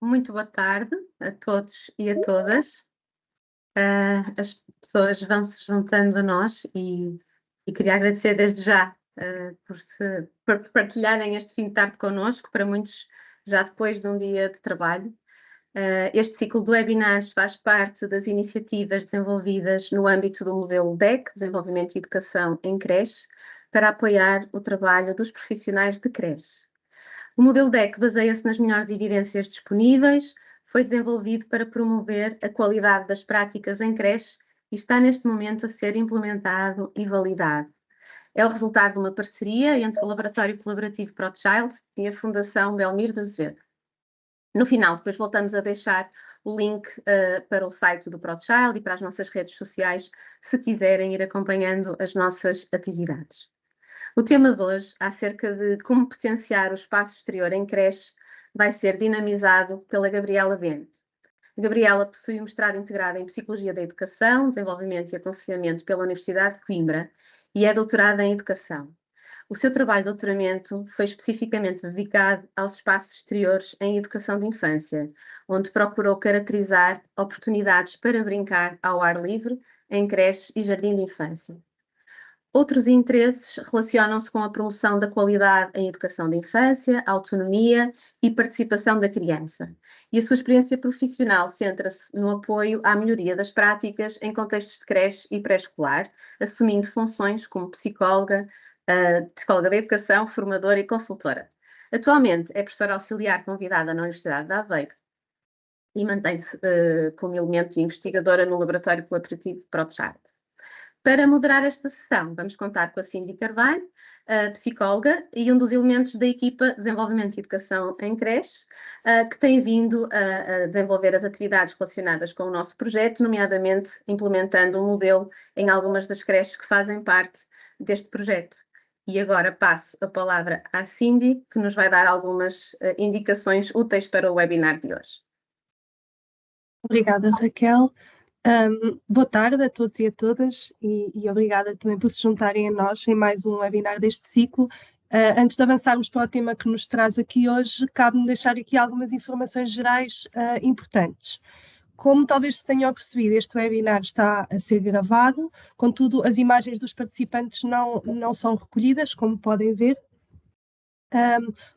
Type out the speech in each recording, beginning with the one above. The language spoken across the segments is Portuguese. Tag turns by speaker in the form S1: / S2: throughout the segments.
S1: Muito boa tarde a todos e a todas. As pessoas vão se juntando a nós e queria agradecer desde já por partilharem este fim de tarde connosco, para muitos já depois de um dia de trabalho. Este ciclo de webinars faz parte das iniciativas desenvolvidas no âmbito do modelo DEC, Desenvolvimento e Educação em Creche, para apoiar o trabalho dos profissionais de creche. O modelo DEC baseia-se nas melhores evidências disponíveis, foi desenvolvido para promover a qualidade das práticas em creche e está neste momento a ser implementado e validado. É o resultado de uma parceria entre o Laboratório Colaborativo ProChild e a Fundação Belmir de Azevedo. No final, depois voltamos a deixar o link para o site do ProChild e para as nossas redes sociais, se quiserem ir acompanhando as nossas atividades. O tema de hoje, acerca de como potenciar o espaço exterior em creche, vai ser dinamizado pela Gabriela Bento. A Gabriela possui um mestrado integrado em Psicologia da Educação, Desenvolvimento e Aconselhamento pela Universidade de Coimbra e é doutorada em Educação. O seu trabalho de doutoramento foi especificamente dedicado aos espaços exteriores em educação de infância, onde procurou caracterizar oportunidades para brincar ao ar livre em creche e jardim de infância. Outros interesses relacionam-se com a promoção da qualidade em educação de infância, autonomia e participação da criança. E a sua experiência profissional centra-se no apoio à melhoria das práticas em contextos de creche e pré-escolar, assumindo funções como psicóloga, psicóloga da educação, formadora e consultora. Atualmente é professora auxiliar convidada na Universidade de Aveiro e mantém-se como elemento investigadora no Laboratório Colaborativo ProChild. Para moderar esta sessão, vamos contar com a Cindy Carvalho, psicóloga e um dos elementos da equipa Desenvolvimento e Educação em Creche, que tem vindo a desenvolver as atividades relacionadas com o nosso projeto, nomeadamente implementando um modelo em algumas das creches que fazem parte deste projeto. E agora passo a palavra à Cindy, que nos vai dar algumas indicações úteis para o webinar de hoje.
S2: Obrigada, Raquel. Boa tarde a todos e a todas e obrigada também por se juntarem a nós em mais um webinar deste ciclo. Antes de avançarmos para o tema que nos traz aqui hoje, cabe-me deixar aqui algumas informações gerais importantes. Como talvez se tenham percebido, este webinar está a ser gravado, contudo as imagens dos participantes não são recolhidas, como podem ver.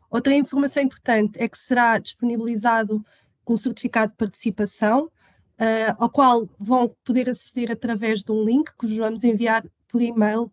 S2: Outra informação importante é que será disponibilizado um certificado de participação, ao qual vão poder aceder através de um link que vos vamos enviar por e-mail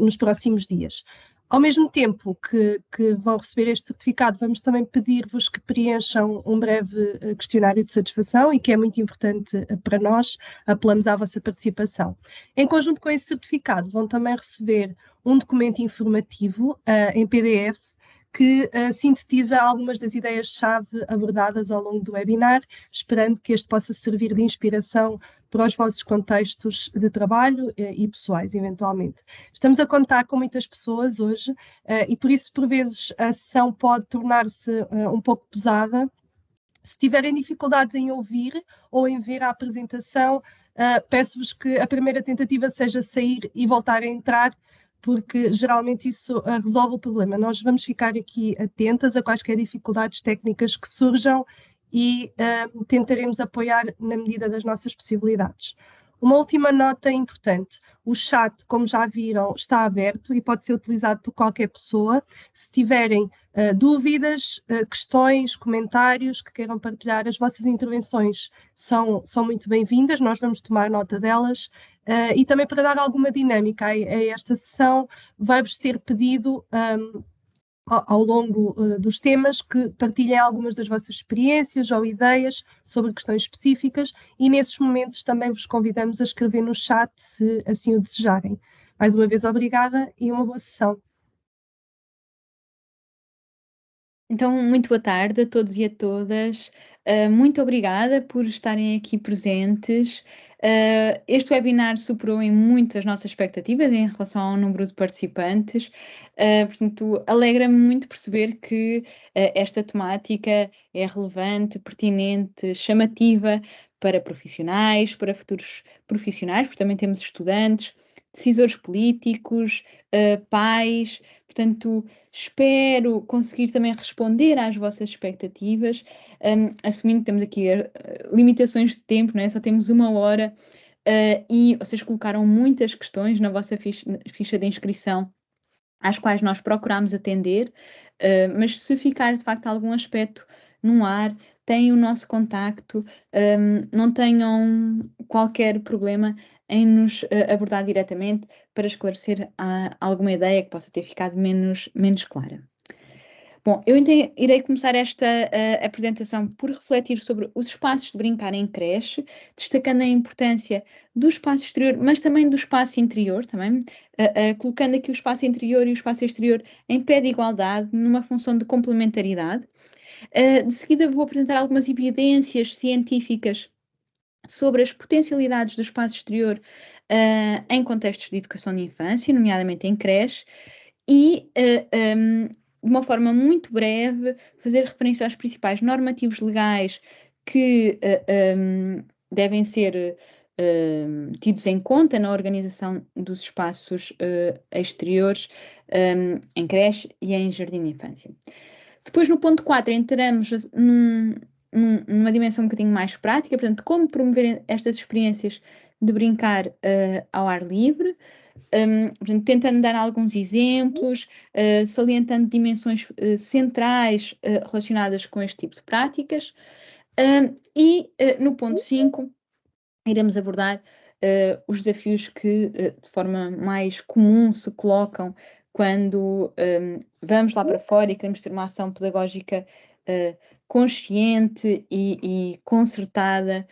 S2: nos próximos dias. Ao mesmo tempo que vão receber este certificado, vamos também pedir-vos que preencham um breve questionário de satisfação e que é muito importante para nós, apelamos à vossa participação. Em conjunto com esse certificado, vão também receber um documento informativo em PDF que sintetiza algumas das ideias-chave abordadas ao longo do webinar, esperando que este possa servir de inspiração para os vossos contextos de trabalho e pessoais, eventualmente. Estamos a contar com muitas pessoas hoje e por isso, por vezes, a sessão pode tornar-se um pouco pesada. Se tiverem dificuldades em ouvir ou em ver a apresentação, peço-vos que a primeira tentativa seja sair e voltar a entrar, porque geralmente isso resolve o problema. Nós vamos ficar aqui atentas a quaisquer dificuldades técnicas que surjam e tentaremos apoiar na medida das nossas possibilidades. Uma última nota importante, o chat, como já viram, está aberto e pode ser utilizado por qualquer pessoa. Se tiverem dúvidas, questões, comentários que queiram partilhar, as vossas intervenções são muito bem-vindas, nós vamos tomar nota delas. E também para dar alguma dinâmica a esta sessão, vai-vos ser pedido ao longo dos temas que partilhem algumas das vossas experiências ou ideias sobre questões específicas e nesses momentos também vos convidamos a escrever no chat se assim o desejarem. Mais uma vez, obrigada e uma boa sessão.
S3: Então, muito boa tarde a todos e a todas. Muito obrigada por estarem aqui presentes. Este webinar superou em muito as nossas expectativas em relação ao número de participantes. Portanto, alegra-me muito perceber que esta temática é relevante, pertinente, chamativa para profissionais, para futuros profissionais, porque também temos estudantes, decisores políticos, pais. Portanto, espero conseguir também responder às vossas expectativas, assumindo que temos aqui limitações de tempo, não é? Só temos 1 hora, e vocês colocaram muitas questões na vossa ficha de inscrição, às quais nós procurámos atender, mas se ficar de facto algum aspecto no ar, têm o nosso contacto, não tenham qualquer problema em nos abordar diretamente para esclarecer alguma ideia que possa ter ficado menos clara. Bom, eu irei começar esta apresentação por refletir sobre os espaços de brincar em creche, destacando a importância do espaço exterior, mas também do espaço interior, colocando aqui o espaço interior e o espaço exterior em pé de igualdade, numa função de complementaridade. De seguida vou apresentar algumas evidências científicas sobre as potencialidades do espaço exterior em contextos de educação de infância, nomeadamente em creche, e de uma forma muito breve, fazer referência aos principais normativos legais que devem ser tidos em conta na organização dos espaços exteriores em creche e em jardim de infância. Depois, no ponto 4, entramos numa dimensão um bocadinho mais prática, portanto, como promover estas experiências de brincar ao ar livre, portanto, tentando dar alguns exemplos, salientando dimensões centrais relacionadas com este tipo de práticas. No ponto 5, iremos abordar os desafios que de forma mais comum se colocam quando vamos lá para fora e queremos ter uma ação pedagógica consciente e concertada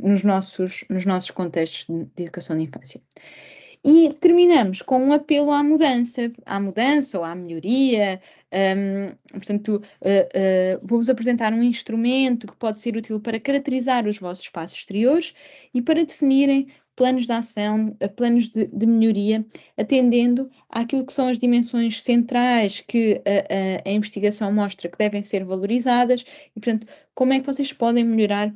S3: nos nossos contextos de educação de infância. E terminamos com um apelo à mudança ou à melhoria. Portanto, vou-vos apresentar um instrumento que pode ser útil para caracterizar os vossos espaços exteriores e para definirem planos de ação, planos de melhoria, atendendo àquilo que são as dimensões centrais que a investigação mostra que devem ser valorizadas e, portanto, como é que vocês podem melhorar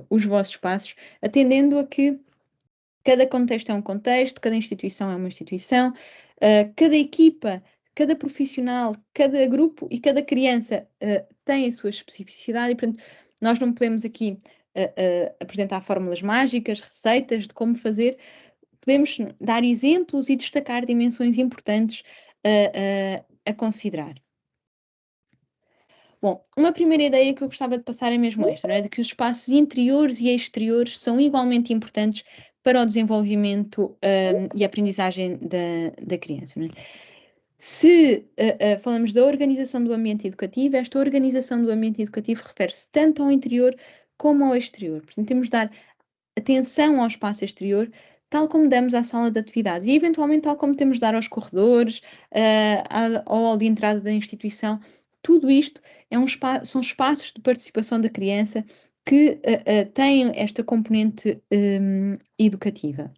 S3: os vossos espaços, atendendo a que cada contexto é um contexto, cada instituição é uma instituição, cada equipa, cada profissional, cada grupo e cada criança tem a sua especificidade e, portanto, nós não podemos aqui apresentar fórmulas mágicas, receitas de como fazer. Podemos dar exemplos e destacar dimensões importantes a considerar. Bom, uma primeira ideia que eu gostava de passar é mesmo esta, não é? De que os espaços interiores e exteriores são igualmente importantes para o desenvolvimento e a aprendizagem da criança. Não é? Se falamos da organização do ambiente educativo, esta organização do ambiente educativo refere-se tanto ao interior como ao exterior. Portanto, temos de dar atenção ao espaço exterior, tal como damos à sala de atividades e, eventualmente, tal como temos de dar aos corredores, ao hall de entrada da instituição. Tudo isto são espaços de participação da criança que têm esta componente educativa.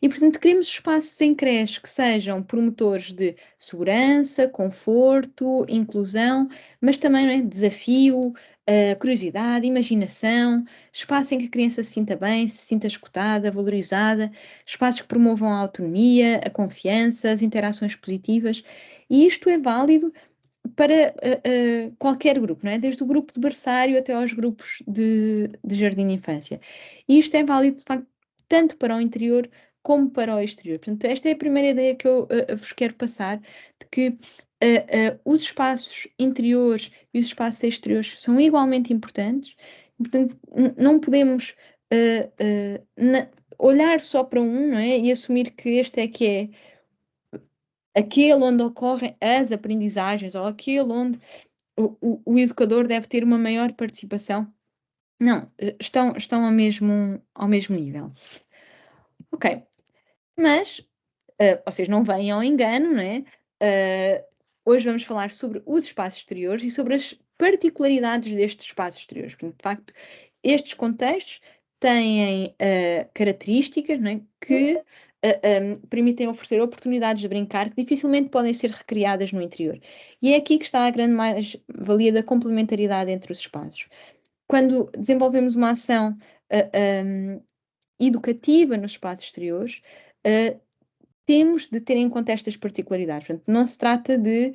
S3: E, portanto, queremos espaços em creche que sejam promotores de segurança, conforto, inclusão, mas também, não é, desafio, curiosidade, imaginação, espaço em que a criança se sinta bem, se sinta escutada, valorizada, espaços que promovam a autonomia, a confiança, as interações positivas. E isto é válido para qualquer grupo, não é? Desde o grupo de berçário até aos grupos de jardim de infância. E isto é válido, de facto, tanto para o interior como para o exterior. Portanto, esta é a primeira ideia que eu vos quero passar, de que os espaços interiores e os espaços exteriores são igualmente importantes. Portanto, não podemos olhar só para um, não é? E assumir que este é que é aquele onde ocorrem as aprendizagens ou aquele onde o educador deve ter uma maior participação. Não, estão ao mesmo nível. Ok, mas vocês não venham ao engano, não é? Hoje vamos falar sobre os espaços exteriores e sobre as particularidades destes espaços exteriores. Porque, de facto, estes contextos têm características, não é, que permitem oferecer oportunidades de brincar que dificilmente podem ser recriadas no interior. E é aqui que está a grande mais-valia da complementaridade entre os espaços. Quando desenvolvemos uma ação educativa nos espaços exteriores, temos de ter em conta estas particularidades. Portanto, não se trata de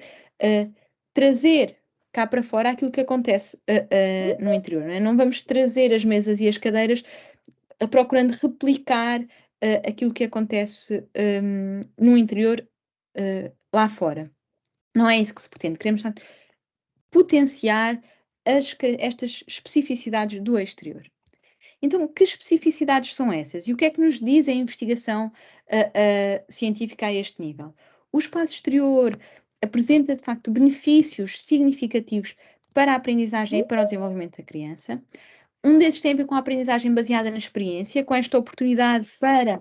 S3: trazer cá para fora aquilo que acontece no interior. Não é? Não vamos trazer as mesas e as cadeiras procurando replicar aquilo que acontece no interior lá fora. Não é isso que se pretende. Queremos, portanto, potenciar estas especificidades do exterior. Então, que especificidades são essas? E o que é que nos diz a investigação científica a este nível? O espaço exterior apresenta, de facto, benefícios significativos para a aprendizagem e para o desenvolvimento da criança. Um desses tem a ver com a aprendizagem baseada na experiência, com esta oportunidade para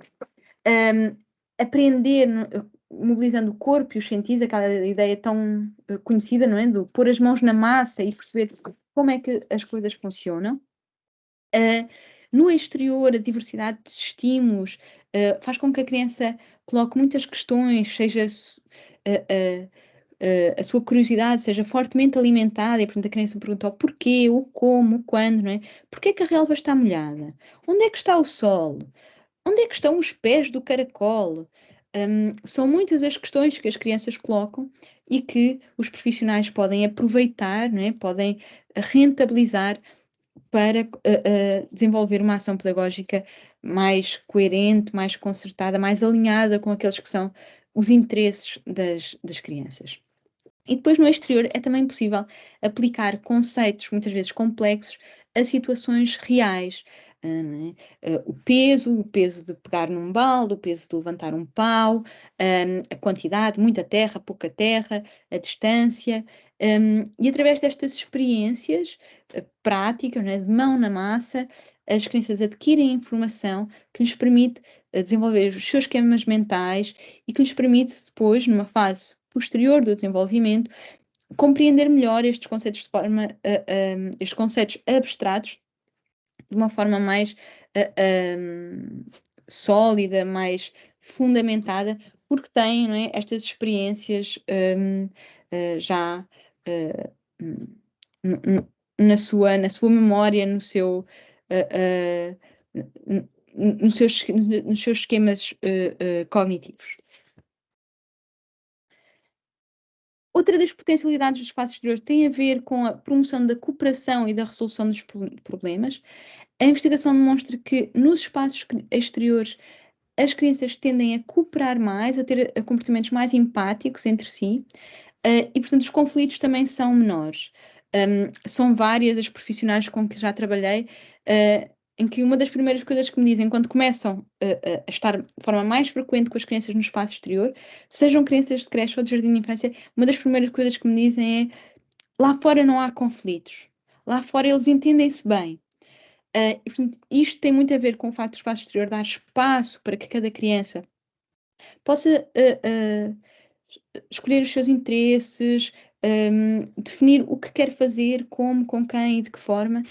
S3: aprender mobilizando o corpo e os sentidos, aquela ideia tão conhecida, não é? De pôr as mãos na massa e perceber como é que as coisas funcionam. No exterior, a diversidade de estímulos faz com que a criança coloque muitas questões, seja a sua curiosidade seja fortemente alimentada e, portanto, a criança pergunta o porquê, o como, o quando, não é? Porquê que a relva está molhada? Onde é que está o sol? Onde é que estão os pés do caracol? São muitas as questões que as crianças colocam e que os profissionais podem aproveitar, não é? Podem rentabilizar para desenvolver uma ação pedagógica mais coerente, mais concertada, mais alinhada com aqueles que são os interesses das crianças. E depois no exterior é também possível aplicar conceitos muitas vezes complexos a situações reais. O peso de pegar num balde, o peso de levantar um pau, a quantidade, muita terra, pouca terra, a distância. E através destas experiências práticas, de mão na massa, as crianças adquirem informação que lhes permite desenvolver os seus esquemas mentais e que lhes permite depois, numa fase posterior do desenvolvimento, compreender melhor estes conceitos estes conceitos abstratos de uma forma mais sólida, mais fundamentada, porque têm, não é, estas experiências já na sua memória, nos seus esquemas cognitivos. Outra das potencialidades do espaço exterior tem a ver com a promoção da cooperação e da resolução dos problemas. A investigação demonstra que nos espaços exteriores as crianças tendem a cooperar mais, a ter comportamentos mais empáticos entre si e, portanto, os conflitos também são menores. São várias as profissionais com que já trabalhei em que uma das primeiras coisas que me dizem quando começam a estar de forma mais frequente com as crianças no espaço exterior, sejam crianças de creche ou de jardim de infância, uma das primeiras coisas que me dizem é lá fora não há conflitos, lá fora eles entendem-se bem. E, portanto, isto tem muito a ver com o facto do espaço exterior dar espaço para que cada criança possa escolher os seus interesses, definir o que quer fazer, como, com quem e de que forma.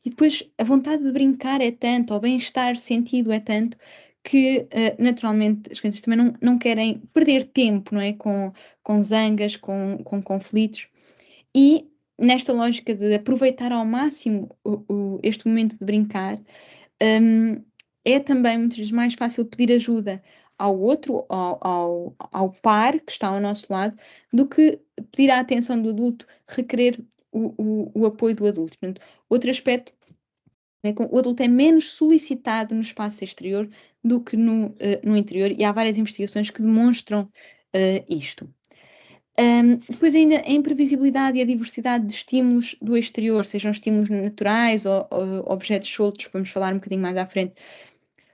S3: E depois a vontade de brincar é tanto, o bem-estar sentido é tanto, que naturalmente as crianças também não querem perder tempo, não é? Com zangas, com conflitos. E nesta lógica de aproveitar ao máximo este momento de brincar, é também muitas vezes mais fácil pedir ajuda ao outro, ao par que está ao nosso lado, do que pedir a atenção do adulto, requerer o apoio do adulto. Portanto, outro aspecto é que o adulto é menos solicitado no espaço exterior do que no interior, e há várias investigações que demonstram isto. Depois ainda a imprevisibilidade e a diversidade de estímulos do exterior, sejam estímulos naturais ou objetos soltos, que vamos falar um bocadinho mais à frente,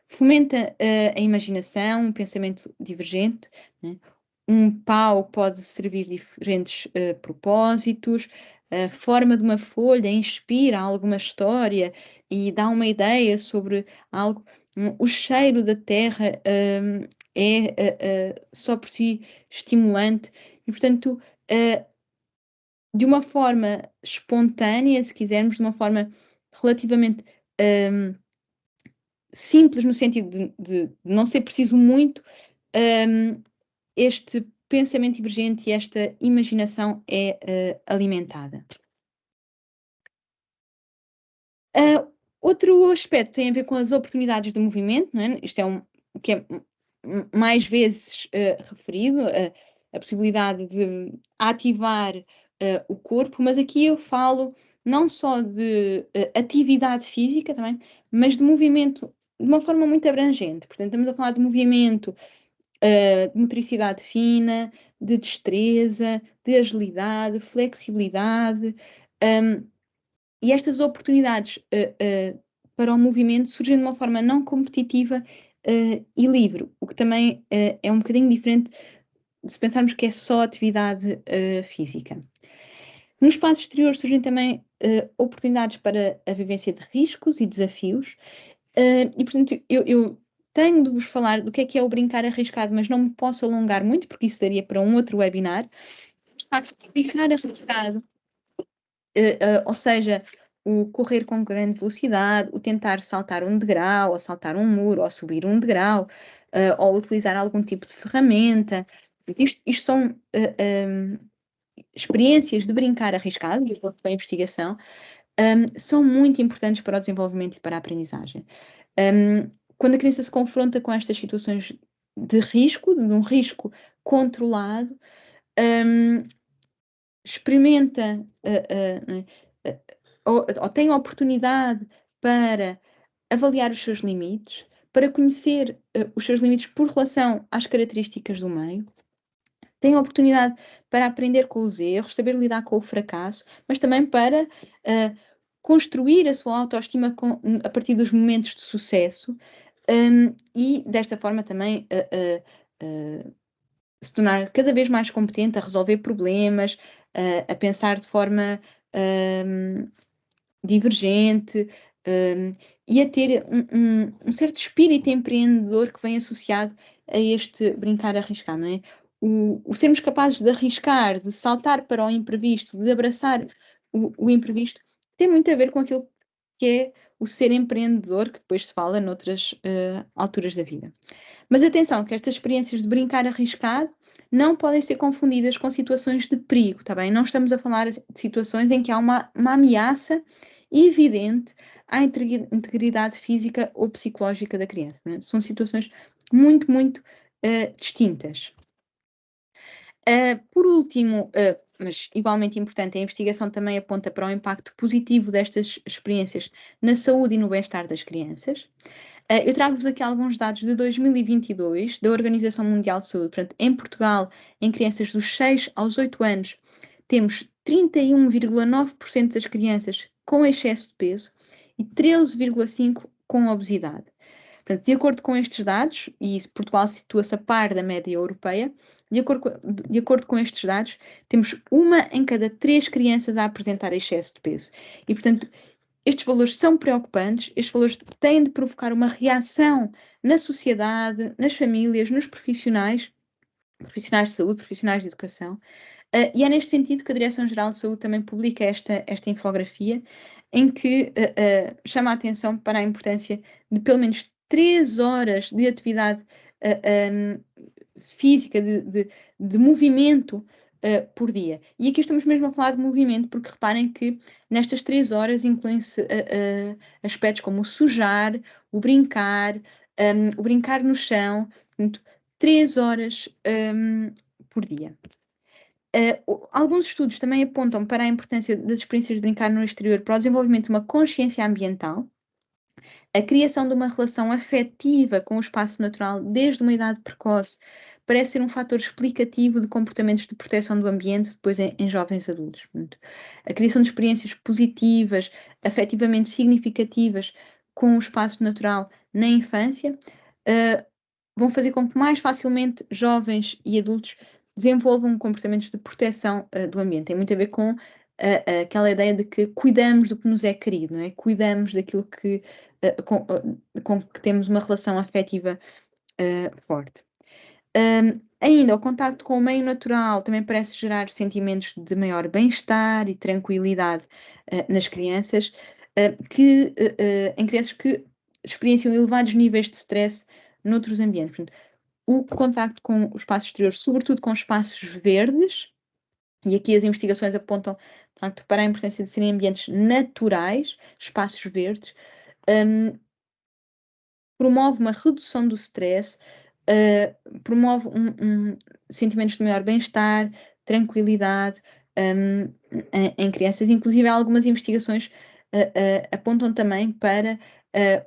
S3: fomenta a imaginação, um pensamento divergente, né? Um pau pode servir diferentes propósitos, a forma de uma folha inspira alguma história e dá uma ideia sobre algo. O cheiro da terra é só por si estimulante e, portanto, de uma forma espontânea, se quisermos, de uma forma relativamente simples, no sentido de não ser preciso muito, este pensamento divergente e esta imaginação é alimentada. Outro aspecto tem a ver com as oportunidades de movimento, não é? Isto é o que é mais vezes referido, a possibilidade de ativar o corpo, mas aqui eu falo não só de atividade física também, mas de movimento de uma forma muito abrangente. Portanto, estamos a falar de movimento, de motricidade fina, de destreza, de agilidade, flexibilidade, e estas oportunidades para o movimento surgem de uma forma não competitiva e livre, o que também é um bocadinho diferente se pensarmos que é só atividade física. No espaço exterior surgem também oportunidades para a vivência de riscos e desafios, e portanto eu tenho de vos falar do que é o brincar arriscado, mas não me posso alongar muito, porque isso daria para um outro webinar. De facto, brincar arriscado, ou seja, o correr com grande velocidade, o tentar saltar um degrau, ou saltar um muro, ou subir um degrau, ou utilizar algum tipo de ferramenta. Isto são experiências de brincar arriscado, de acordo com a investigação, são muito importantes para o desenvolvimento e para a aprendizagem. Quando a criança se confronta com estas situações de risco, de um risco controlado, experimenta ou tem a oportunidade para avaliar os seus limites, para conhecer os seus limites por relação às características do meio, tem a oportunidade para aprender com os erros, saber lidar com o fracasso, mas também para construir a sua autoestima a partir dos momentos de sucesso, e desta forma também se tornar cada vez mais competente a resolver problemas, a pensar de forma divergente, e a ter um certo espírito empreendedor que vem associado a este brincar arriscado, não é? O sermos capazes de arriscar, de saltar para o imprevisto, de abraçar o imprevisto, tem muito a ver com aquilo que é o ser empreendedor, que depois se fala noutras alturas da vida. Mas atenção, que estas experiências de brincar arriscado não podem ser confundidas com situações de perigo, tá bem? Não estamos a falar de situações em que há uma ameaça evidente à integridade física ou psicológica da criança. Né? São situações muito, muito distintas. Por último, mas igualmente importante, a investigação também aponta para o impacto positivo destas experiências na saúde e no bem-estar das crianças. Eu trago-vos aqui alguns dados de 2022 da Organização Mundial de Saúde. Portanto, em Portugal, em crianças dos 6 aos 8 anos, temos 31,9% das crianças com excesso de peso e 13,5% com obesidade. Portanto, de acordo com estes dados, e Portugal situa-se a par da média europeia, de acordo com estes dados, temos 1 em cada 3 crianças a apresentar excesso de peso. E, portanto, estes valores são preocupantes, estes valores têm de provocar uma reação na sociedade, nas famílias, nos profissionais de saúde, profissionais de educação, e é neste sentido que a Direção-Geral de Saúde também publica esta infografia, em que chama a atenção para a importância de pelo menos 3 horas de atividade física, de movimento por dia. E aqui estamos mesmo a falar de movimento, porque reparem que nestas 3 horas incluem-se aspectos como o sujar, o brincar no chão, portanto, 3 horas por dia. Alguns estudos também apontam para a importância das experiências de brincar no exterior para o desenvolvimento de uma consciência ambiental, a criação de uma relação afetiva com o espaço natural desde uma idade precoce parece ser um fator explicativo de comportamentos de proteção do ambiente depois em jovens adultos. Portanto, a criação de experiências positivas, afetivamente significativas com o espaço natural na infância vão fazer com que mais facilmente jovens e adultos desenvolvam comportamentos de proteção do ambiente. Tem muito a ver com aquela ideia de que cuidamos do que nos é querido, não é? Cuidamos daquilo que, com que temos uma relação afetiva forte. Ainda, o contacto com o meio natural também parece gerar sentimentos de maior bem-estar e tranquilidade nas crianças, em crianças que experienciam elevados níveis de stress noutros ambientes. Portanto, o contacto com o espaço exterior, sobretudo com espaços verdes, e aqui as investigações apontam, portanto, para a importância de serem ambientes naturais, espaços verdes, promove uma redução do stress, promove sentimentos de maior bem-estar, tranquilidade em crianças. Inclusive, algumas investigações apontam também para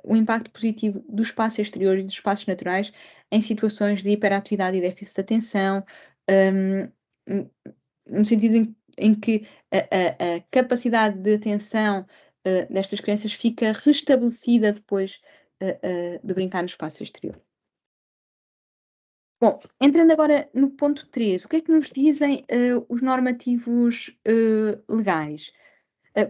S3: o impacto positivo do espaço exterior e dos espaços naturais em situações de hiperatividade e déficit de atenção, no sentido em que a capacidade de atenção destas crianças fica restabelecida depois de brincar no espaço exterior. Bom, entrando agora no ponto 3, o que é que nos dizem os normativos legais?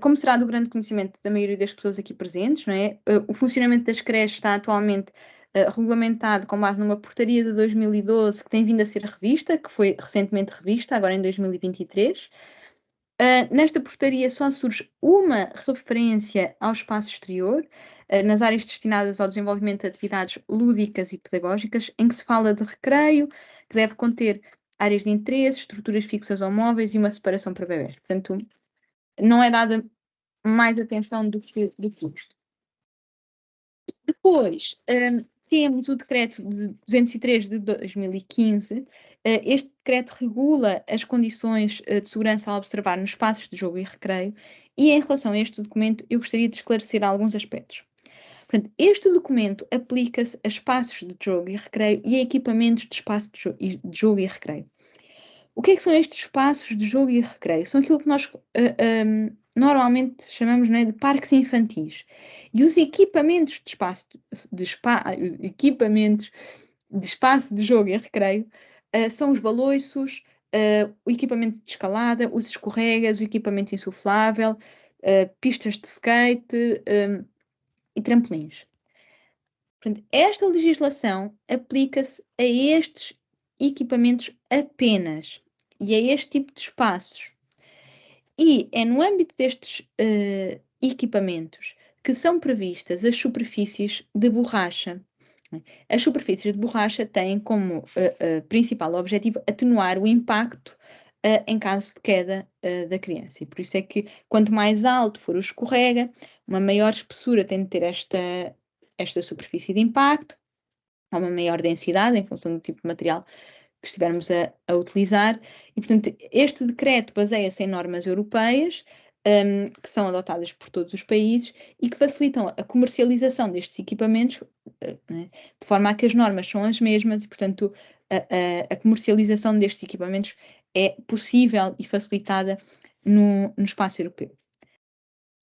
S3: Como será do grande conhecimento da maioria das pessoas aqui presentes, não é? O funcionamento das creches está atualmente regulamentado com base numa portaria de 2012 que tem vindo a ser revista, que foi recentemente revista, agora em 2023. Nesta portaria só surge uma referência ao espaço exterior, nas áreas destinadas ao desenvolvimento de atividades lúdicas e pedagógicas, em que se fala de recreio, que deve conter áreas de interesse, estruturas fixas ou móveis e uma separação para bebés. Portanto, não é dada mais atenção do que isto. Depois, temos o decreto de 203 de 2015. Este decreto regula as condições de segurança a observar nos espaços de jogo e recreio, e em relação a este documento eu gostaria de esclarecer alguns aspectos. Portanto, este documento aplica-se a espaços de jogo e recreio e a equipamentos de espaço de jogo e recreio. O que é que são estes espaços de jogo e recreio? São aquilo que nós normalmente chamamos, né, de parques infantis. E os equipamentos de espaço de jogo e recreio são os baloiços, o equipamento de escalada, os escorregas, o equipamento insuflável, pistas de skate e trampolins. Portanto, esta legislação aplica-se a estes equipamentos apenas e a este tipo de espaços. E é no âmbito destes equipamentos que são previstas as superfícies de borracha. As superfícies de borracha têm como principal objetivo atenuar o impacto em caso de queda da criança. E por isso é que quanto mais alto for o escorrega, uma maior espessura tem de ter esta superfície de impacto, há uma maior densidade em função do tipo de material que estivermos a utilizar. E, portanto, este decreto baseia-se em normas europeias que são adotadas por todos os países e que facilitam a comercialização destes equipamentos, né, de forma a que as normas são as mesmas e, portanto, a comercialização destes equipamentos é possível e facilitada no espaço europeu.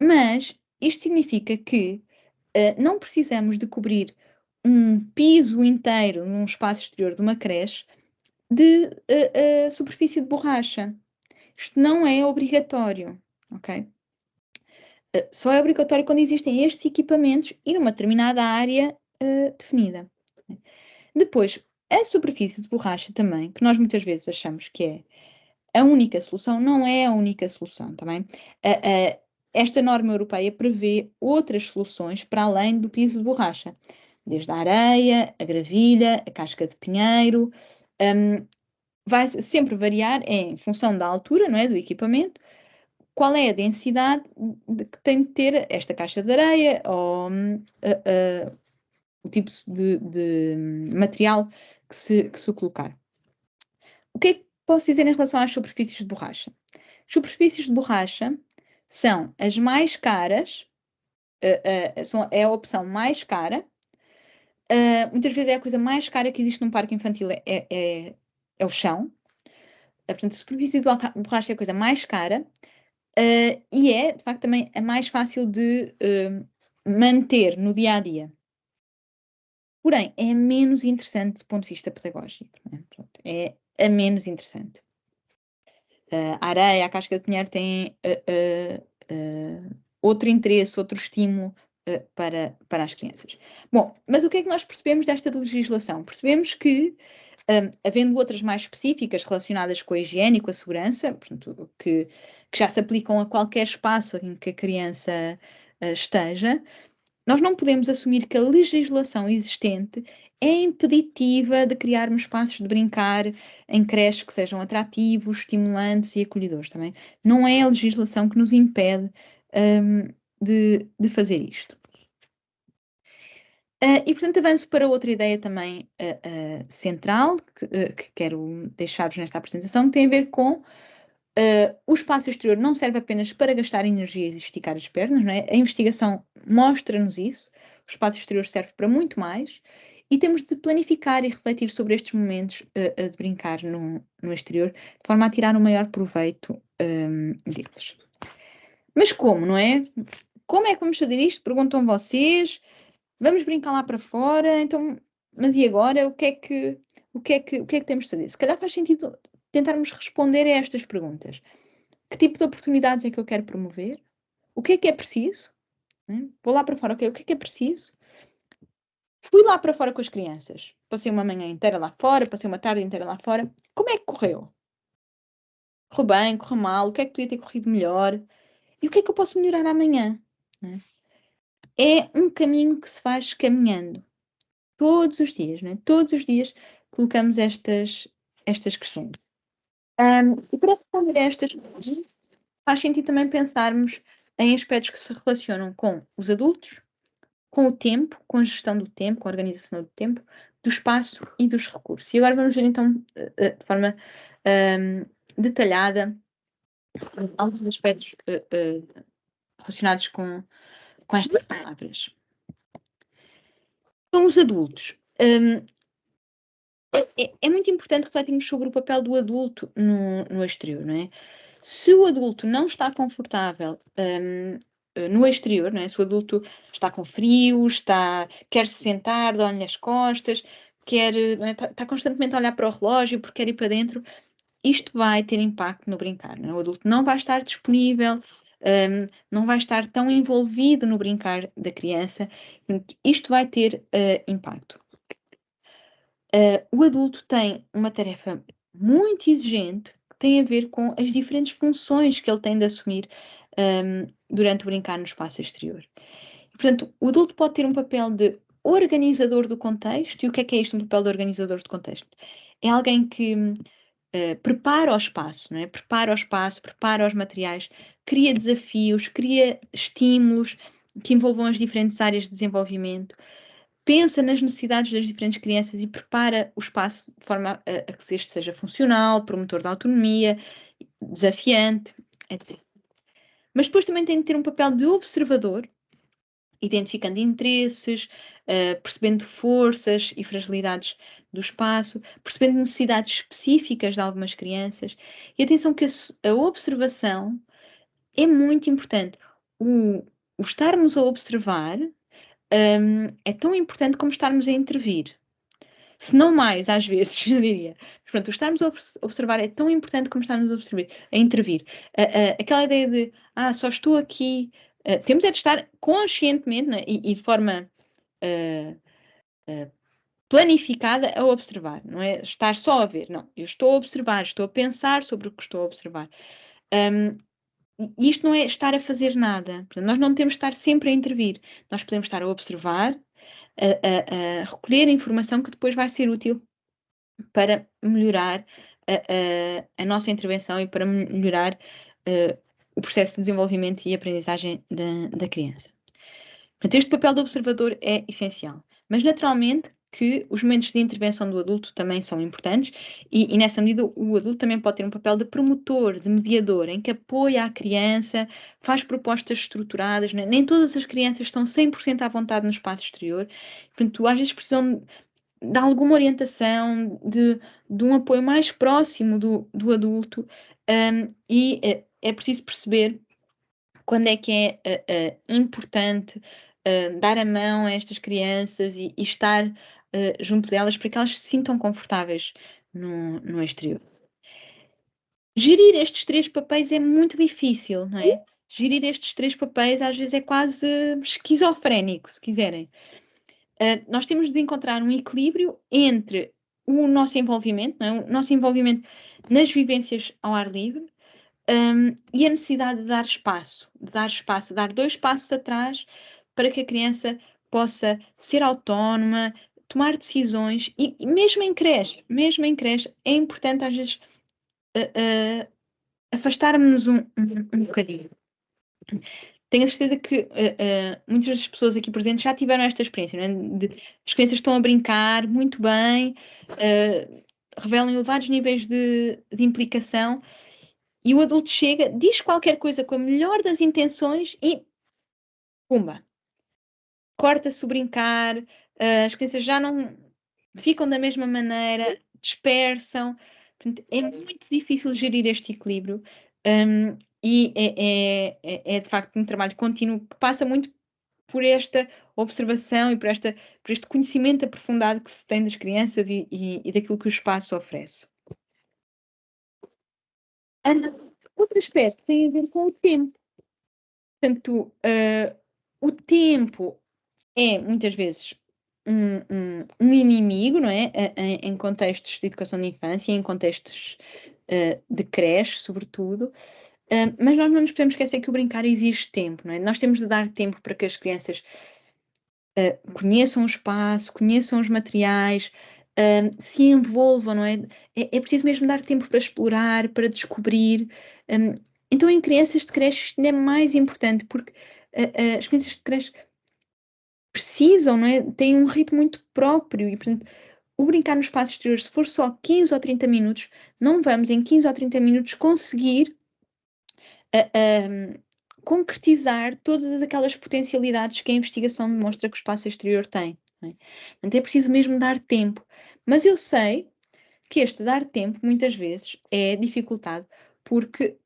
S3: Mas isto significa que não precisamos de cobrir um piso inteiro num espaço exterior de uma creche de superfície de borracha. Isto não é obrigatório, ok? Só é obrigatório quando existem estes equipamentos e numa determinada área definida. Depois, a superfície de borracha também, que nós muitas vezes achamos que é a única solução, não é a única solução, também. Esta norma europeia prevê outras soluções para além do piso de borracha, desde a areia, a gravilha, a casca de pinheiro. Vai sempre variar em função da altura, não é, do equipamento, qual é a densidade que tem de ter esta caixa de areia ou o tipo de material que se colocar. O que é que posso dizer em relação às superfícies de borracha? As superfícies de borracha são as mais caras, é a opção mais cara. Muitas vezes é a coisa mais cara que existe num parque infantil, é o chão. Portanto, a superfície de borracha é a coisa mais cara e é, de facto, também a mais fácil de manter no dia-a-dia. Porém, é menos interessante do ponto de vista pedagógico. Não é? Pronto, é a menos interessante. A areia, a casca de pinheiro têm outro interesse, outro estímulo para as crianças. Bom, mas o que é que nós percebemos desta legislação? Percebemos que, havendo outras mais específicas relacionadas com a higiene e com a segurança, portanto, que já se aplicam a qualquer espaço em que a criança esteja, nós não podemos assumir que a legislação existente é impeditiva de criarmos espaços de brincar em creches que sejam atrativos, estimulantes e acolhedores também. Não é a legislação que nos impede de fazer isto. E, portanto, avanço para outra ideia também central, que quero deixar-vos nesta apresentação, que tem a ver com o espaço exterior não serve apenas para gastar energias e esticar as pernas, não é? A investigação mostra-nos isso. O espaço exterior serve para muito mais e temos de planificar e refletir sobre estes momentos de brincar no exterior, de forma a tirar o maior proveito deles. Mas como, não é? Como é que vamos fazer isto? Perguntam vocês. Vamos brincar lá para fora, então, mas e agora? O que é que temos de fazer? Se calhar faz sentido tentarmos responder a estas perguntas. Que tipo de oportunidades é que eu quero promover? O que é preciso? Vou lá para fora, ok? O que é preciso? Fui lá para fora com as crianças. Passei uma manhã inteira lá fora, passei uma tarde inteira lá fora. Como é que correu? Correu bem, correu mal? O que é que podia ter corrido melhor? E o que é que eu posso melhorar amanhã? É um caminho que se faz caminhando. Todos os dias, né? Todos os dias colocamos estas questões. E para responder a estas questões, faz sentido também pensarmos em aspectos que se relacionam com os adultos, com o tempo, com a gestão do tempo, com a organização do tempo, do espaço e dos recursos. E agora vamos ver então, de forma detalhada, alguns aspectos relacionados com estas palavras. Então, os adultos. É muito importante refletirmos sobre o papel do adulto no exterior, não é? Se o adulto não está confortável no exterior, não é? Se o adulto está com frio, quer se sentar, dá-lhe nas costas, está constantemente a olhar para o relógio porque quer ir para dentro, isto vai ter impacto no brincar, não é? O adulto não vai estar disponível, não vai estar tão envolvido no brincar da criança, isto vai ter impacto. O adulto tem uma tarefa muito exigente que tem a ver com as diferentes funções que ele tem de assumir durante o brincar no espaço exterior. E, portanto, o adulto pode ter um papel de organizador do contexto. E o que é isto, um papel de organizador do contexto? É alguém que prepara o espaço, não é? Prepara o espaço, prepara os materiais, cria desafios, cria estímulos que envolvam as diferentes áreas de desenvolvimento, pensa nas necessidades das diferentes crianças e prepara o espaço de forma a que este seja funcional, promotor de autonomia, desafiante, etc. Mas depois também tem de ter um papel de observador, identificando interesses, percebendo forças e fragilidades do espaço, percebendo necessidades específicas de algumas crianças. E atenção que a observação é muito importante. O estarmos a observar é tão importante como estarmos a intervir. Se não mais, às vezes, eu diria. Pronto, o estarmos a observar é tão importante como estarmos a intervir. Aquela ideia de, só estou aqui. Temos é de estar conscientemente, né, e de forma planificada a observar. Não é estar só a ver. Não, eu estou a observar, estou a pensar sobre o que estou a observar. Isto não é estar a fazer nada. Portanto, nós não temos de estar sempre a intervir. Nós podemos estar a observar, a recolher a informação que depois vai ser útil para melhorar a nossa intervenção e para melhorar o processo de desenvolvimento e aprendizagem da criança. Portanto, este papel do observador é essencial. Mas, naturalmente, que os momentos de intervenção do adulto também são importantes e nessa medida, o adulto também pode ter um papel de promotor, de mediador, em que apoia a criança, faz propostas estruturadas. Né? Nem todas as crianças estão 100% à vontade no espaço exterior. Portanto, às vezes precisam de alguma orientação, de um apoio mais próximo do adulto e é preciso perceber quando é que é importante dar a mão a estas crianças e estar junto delas para que elas se sintam confortáveis no exterior. Gerir estes 3 papéis é muito difícil, não é? Gerir estes 3 papéis às vezes é quase esquizofrénico, se quiserem. Nós temos de encontrar um equilíbrio entre o nosso envolvimento, não é? O nosso envolvimento nas vivências ao ar livre e a necessidade de dar espaço, dar 2 passos atrás para que a criança possa ser autónoma, tomar decisões e mesmo em creche, é importante às vezes afastarmos um bocadinho. tenho a certeza que muitas das pessoas aqui presentes já tiveram esta experiência, não é? As crianças estão a brincar muito bem, revelam elevados níveis de implicação, e o adulto chega, diz qualquer coisa com a melhor das intenções e pumba! Corta-se o brincar, as crianças já não ficam da mesma maneira, dispersam. Portanto, é muito difícil gerir este equilíbrio, e é de facto um trabalho contínuo que passa muito por esta observação e por este conhecimento aprofundado que se tem das crianças e daquilo que o espaço oferece. Outro aspecto tem a ver com o tempo. Portanto, o tempo é muitas vezes um inimigo, não é? Em contextos de educação de infância, em contextos de creche, sobretudo. Mas nós não nos podemos esquecer que o brincar exige tempo, não é? Nós temos de dar tempo para que as crianças conheçam o espaço, conheçam os materiais, se envolvam, não é? É preciso mesmo dar tempo para explorar, para descobrir. Então, em crianças de creche, isto ainda é mais importante, porque as crianças de creche precisam, não é? Têm um ritmo muito próprio e, portanto, o brincar no espaço exterior, se for só 15 ou 30 minutos, não vamos em 15 ou 30 minutos conseguir concretizar todas aquelas potencialidades que a investigação demonstra que o espaço exterior tem. Não é? Portanto, é preciso mesmo dar tempo. Mas eu sei que este dar tempo, muitas vezes, é dificultado porque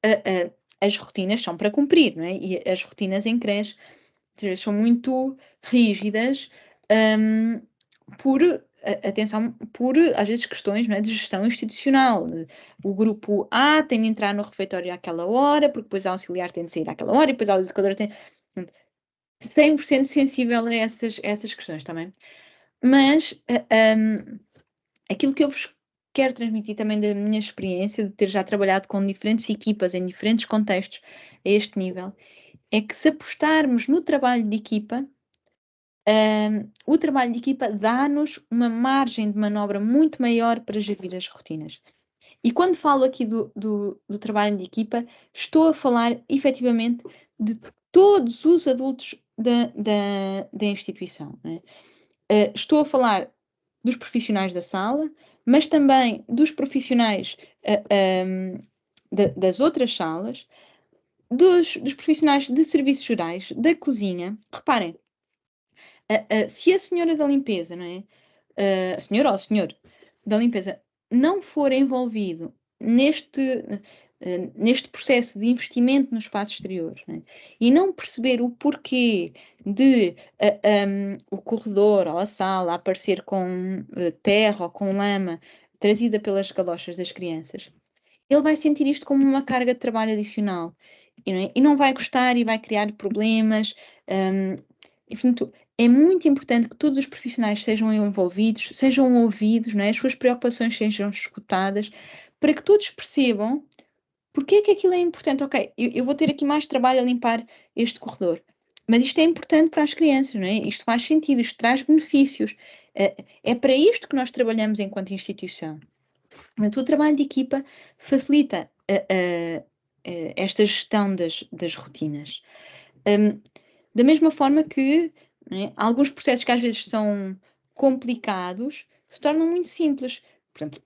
S3: as rotinas são para cumprir, não é? E as rotinas em creche, às vezes, são muito rígidas, por, às vezes, questões, não é, de gestão institucional. O grupo A tem de entrar no refeitório àquela hora, porque depois a auxiliar tem de sair àquela hora, e depois a educadora tem... 100% sensível a essas questões também. Mas aquilo que eu vos quero transmitir também da minha experiência, de ter já trabalhado com diferentes equipas, em diferentes contextos, a este nível, é que se apostarmos no trabalho de equipa, o trabalho de equipa dá-nos uma margem de manobra muito maior para gerir as rotinas. E quando falo aqui do trabalho de equipa, estou a falar efetivamente de todos os adultos da instituição. Né? Estou a falar dos profissionais da sala, mas também dos profissionais das outras salas, dos profissionais de serviços gerais, da cozinha. Reparem, se a senhora da limpeza, não é? A senhora ou o senhor da limpeza não for envolvido neste processo de investimento no espaço exterior, né? E não perceber o porquê de o corredor ou a sala aparecer com terra ou com lama trazida pelas galochas das crianças, ele vai sentir isto como uma carga de trabalho adicional e não vai gostar e vai criar problemas. E, portanto, é muito importante que todos os profissionais sejam envolvidos, sejam ouvidos, não é? As suas preocupações sejam escutadas, para que todos percebam porque é que aquilo é importante. Ok, eu vou ter aqui mais trabalho a limpar este corredor, mas isto é importante para as crianças, não é? Isto faz sentido, isto traz benefícios. É para isto que nós trabalhamos enquanto instituição. Portanto, o trabalho de equipa facilita esta gestão das rotinas. Da mesma forma que alguns processos que às vezes são complicados se tornam muito simples. Por exemplo,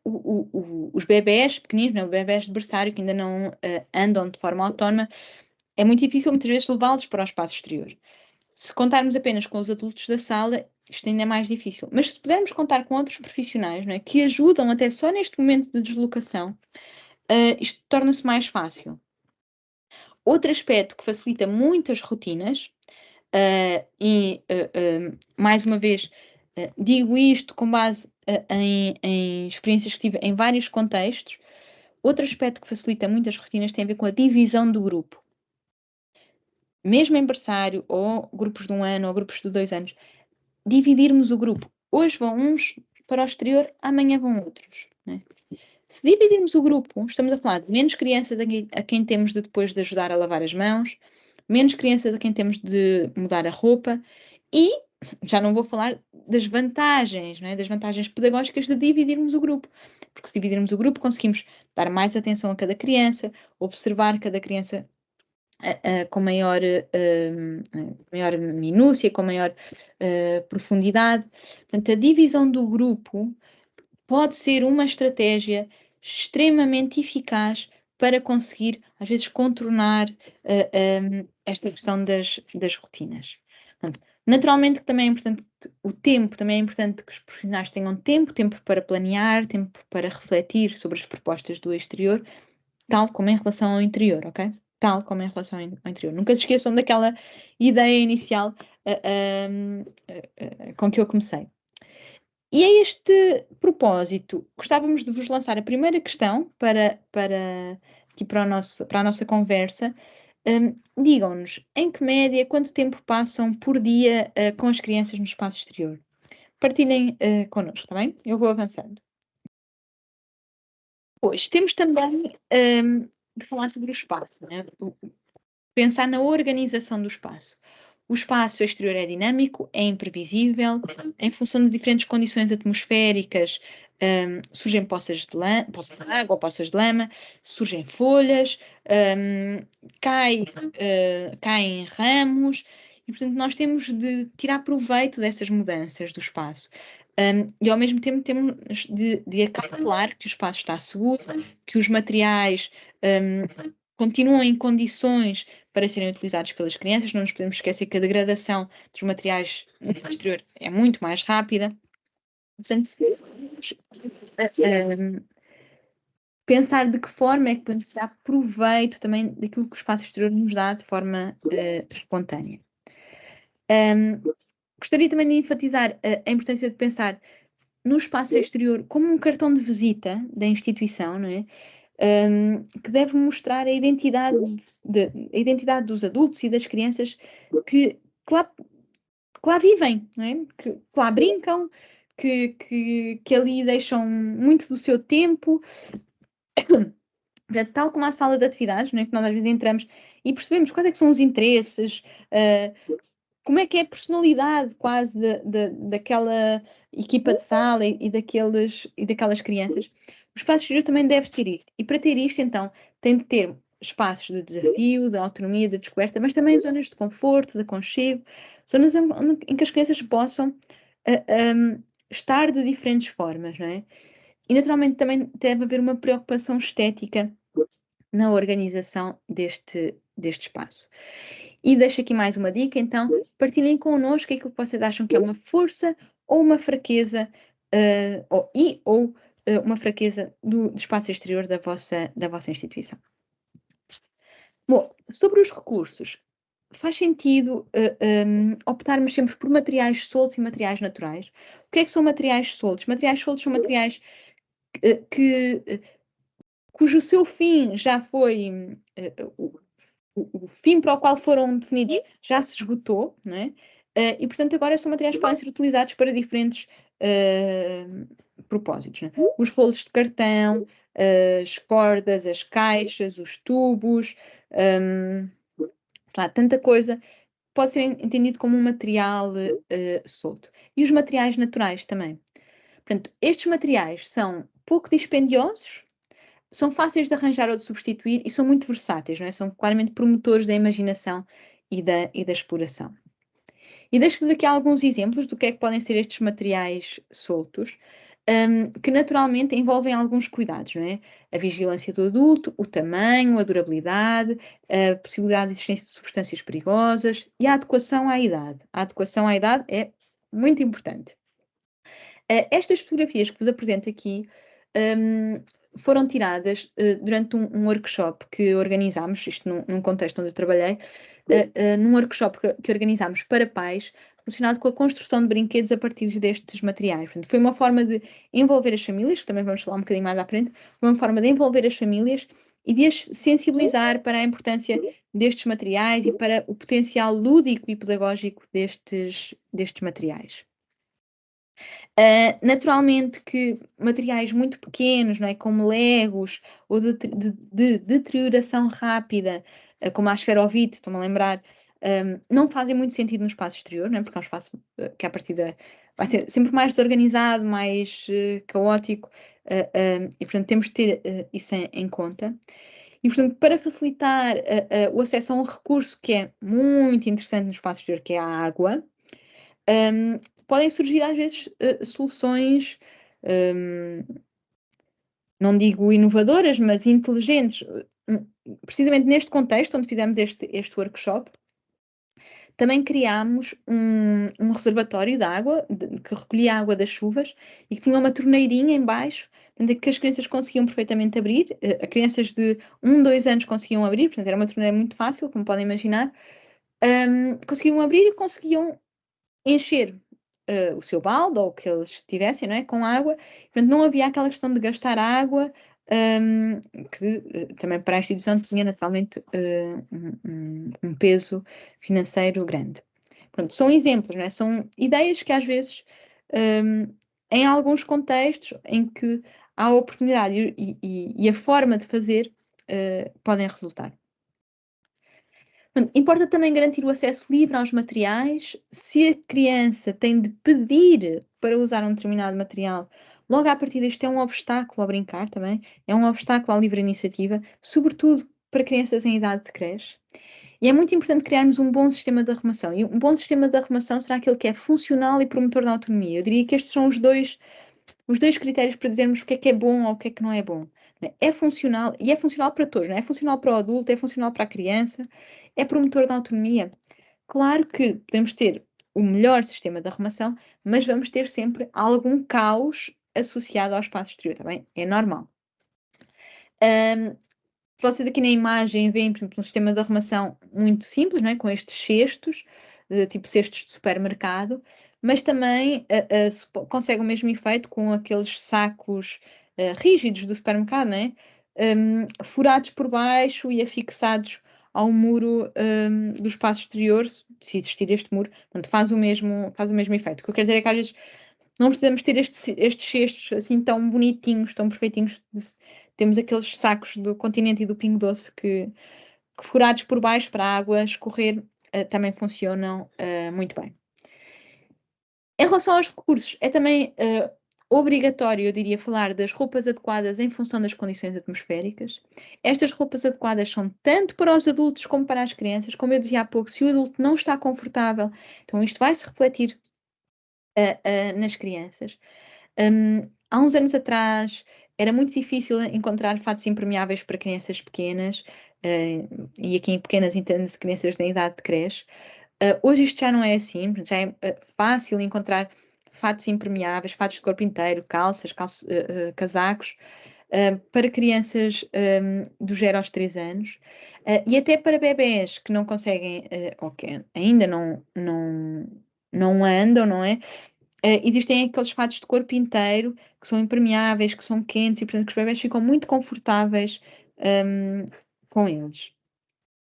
S3: os bebés pequeninos, os bebés de berçário que ainda não andam de forma autónoma, é muito difícil muitas vezes levá-los para o espaço exterior. Se contarmos apenas com os adultos da sala, isto ainda é mais difícil. Mas se pudermos contar com outros profissionais, não é, que ajudam até só neste momento de deslocação, isto torna-se mais fácil. Outro aspecto que facilita muito as rotinas, mais uma vez, digo isto com base em experiências que tive em vários contextos, outro aspecto que facilita muito as rotinas tem a ver com a divisão do grupo. Mesmo em berçário, ou grupos de 1 ano, ou grupos de 2 anos, dividirmos o grupo. Hoje vão uns para o exterior, amanhã vão outros. Né? Se dividirmos o grupo, estamos a falar de menos crianças a quem temos de depois de ajudar a lavar as mãos, menos crianças a quem temos de mudar a roupa e já não vou falar das vantagens, não é? Das vantagens pedagógicas de dividirmos o grupo. Porque se dividirmos o grupo conseguimos dar mais atenção a cada criança, observar cada criança com maior minúcia, com maior profundidade. Portanto, a divisão do grupo pode ser uma estratégia extremamente eficaz para conseguir, às vezes, contornar esta questão das rotinas. Portanto, naturalmente que também é importante o tempo, também é importante que os profissionais tenham tempo para planear, tempo para refletir sobre as propostas do exterior, tal como em relação ao interior, ok? Tal como em relação ao interior. Nunca se esqueçam daquela ideia inicial com que eu comecei. E a este propósito, gostávamos de vos lançar a primeira questão para a nossa conversa. Digam-nos, em que média, quanto tempo passam por dia com as crianças no espaço exterior? Partilhem connosco, está bem? Eu vou avançando. Depois, temos também de falar sobre o espaço, né? Pensar na organização do espaço. O espaço exterior é dinâmico, é imprevisível, em função de diferentes condições atmosféricas, surgem poças de água ou poças de lama, surgem folhas, caem ramos, e portanto nós temos de tirar proveito dessas mudanças do espaço. E ao mesmo tempo temos de acautelar que o espaço está seguro, que os materiais continuam em condições para serem utilizados pelas crianças. Não nos podemos esquecer que a degradação dos materiais no exterior é muito mais rápida. Portanto, pensar de que forma é que podemos dar proveito também daquilo que o espaço exterior nos dá de forma espontânea. Gostaria também de enfatizar a importância de pensar no espaço exterior como um cartão de visita da instituição, não é? Que deve mostrar a identidade dos adultos e das crianças que lá vivem, não é? Que lá brincam, que ali deixam muito do seu tempo. Tal como a sala de atividades, não é? Que nós às vezes entramos e percebemos quais é que são os interesses, como é que é a personalidade quase daquela equipa de sala e daquelas crianças. O espaço exterior também deve ter isto. E para ter isto, então, tem de ter espaços de desafio, de autonomia, de descoberta, mas também zonas de conforto, de aconchego, zonas em que as crianças possam estar de diferentes formas, não é? E naturalmente também deve haver uma preocupação estética na organização deste espaço. E deixo aqui mais uma dica, então, partilhem connosco aquilo que vocês acham que é uma força ou uma fraqueza, ou uma fraqueza do espaço exterior da vossa instituição. Bom, sobre os recursos, faz sentido optarmos sempre por materiais soltos e materiais naturais. O que é que são materiais soltos? Materiais soltos são materiais cujo seu fim já foi o fim para o qual foram definidos já se esgotou, não é? E portanto agora são materiais que podem ser utilizados para diferentes propósitos, né? Os rolos de cartão, as cordas, as caixas, os tubos, tanta coisa pode ser entendido como um material solto. E os materiais naturais também. Portanto, estes materiais são pouco dispendiosos, são fáceis de arranjar ou de substituir e são muito versáteis, não é? São claramente promotores da imaginação e da exploração. E deixo-vos aqui alguns exemplos do que é que podem ser estes materiais soltos, que naturalmente envolvem alguns cuidados, não é? A vigilância do adulto, o tamanho, a durabilidade, a possibilidade de existência de substâncias perigosas e a adequação à idade. A adequação à idade é muito importante. Estas fotografias que vos apresento aqui foram tiradas durante um workshop que organizámos, isto num contexto onde eu trabalhei, num workshop que organizámos para pais, relacionado com a construção de brinquedos a partir destes materiais. Portanto, foi uma forma de envolver as famílias, que também vamos falar um bocadinho mais à frente, foi uma forma de envolver as famílias e de as sensibilizar para a importância destes materiais e para o potencial lúdico e pedagógico destes materiais. Naturalmente que materiais muito pequenos, não é? Como legos ou de deterioração rápida, como a esferovite, estou-me a lembrar, não fazem muito sentido no espaço exterior, não é? Porque é um espaço que à partida vai ser sempre mais desorganizado, mais caótico, e portanto temos de ter isso em conta. E, portanto, para facilitar o acesso a um recurso que é muito interessante no espaço exterior, que é a água, podem surgir às vezes soluções, não digo inovadoras, mas inteligentes. Precisamente neste contexto, onde fizemos este workshop, também criámos um reservatório de água, que recolhia a água das chuvas e que tinha uma torneirinha em baixo, que as crianças conseguiam perfeitamente abrir. Crianças de 1, 2 anos conseguiam abrir, portanto era uma torneira muito fácil, como podem imaginar. Conseguiam abrir e conseguiam encher o seu balde ou o que eles tivessem, não é? Com água. Portanto, não havia aquela questão de gastar água, que também para a instituição tinha naturalmente um peso financeiro grande. Portanto, são exemplos, não é? São ideias que às vezes, em alguns contextos em que há a oportunidade e a forma de fazer podem resultar. Importa também garantir o acesso livre aos materiais. Se a criança tem de pedir para usar um determinado material, logo à partida isto é um obstáculo ao brincar também, é um obstáculo à livre iniciativa, sobretudo para crianças em idade de creche. E é muito importante criarmos um bom sistema de arrumação. E um bom sistema de arrumação será aquele que é funcional e promotor da autonomia. Eu diria que estes são os dois critérios para dizermos o que é bom ou o que é que não é bom. É funcional, e é funcional para todos, não é? É funcional para o adulto, é funcional para a criança, é promotor da autonomia. Claro que podemos ter o melhor sistema de arrumação, mas vamos ter sempre algum caos associado ao espaço exterior, também é normal. Vocês aqui na imagem veem, por exemplo, um sistema de arrumação muito simples, não é? Com estes cestos, tipo cestos de supermercado, mas também consegue o mesmo efeito com aqueles sacos rígidos do supermercado, não é? Furados por baixo e afixados ao muro do espaço exterior, se existir este muro, portanto, faz o mesmo efeito. O que eu quero dizer é que às vezes não precisamos ter estes cestos assim tão bonitinhos, tão perfeitinhos. Temos aqueles sacos do Continente e do Pingo Doce que furados por baixo para a água escorrer também funcionam muito bem. Em relação aos recursos, é também obrigatório, eu diria, falar das roupas adequadas em função das condições atmosféricas. Estas roupas adequadas são tanto para os adultos como para as crianças. Como eu dizia há pouco, se o adulto não está confortável, então isto vai se refletir nas crianças. Há uns anos atrás era muito difícil encontrar fatos impermeáveis para crianças pequenas, e aqui em pequenas entende-se crianças da idade de creche. Hoje isto já não é assim, já é fácil encontrar fatos impermeáveis, fatos de corpo inteiro, calças, casacos, para crianças do 0 aos 3 anos, e até para bebés que não conseguem, ou que ainda não andam, não é? Existem aqueles fatos de corpo inteiro que são impermeáveis, que são quentes e, portanto, que os bebés ficam muito confortáveis com eles.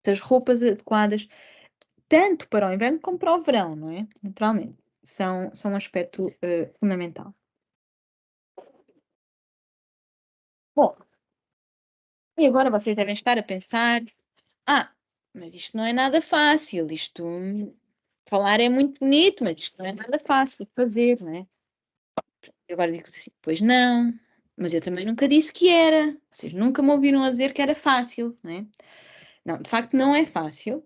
S3: As roupas adequadas, tanto para o inverno como para o verão, não é? Naturalmente, são um aspecto fundamental. Bom, e agora vocês devem estar a pensar: mas isto não é nada fácil, isto falar é muito bonito, mas isto não é nada fácil de fazer, não é? Eu agora digo assim: pois não, mas eu também nunca disse que era. Vocês nunca me ouviram a dizer que era fácil, não é? Não, de facto não é fácil,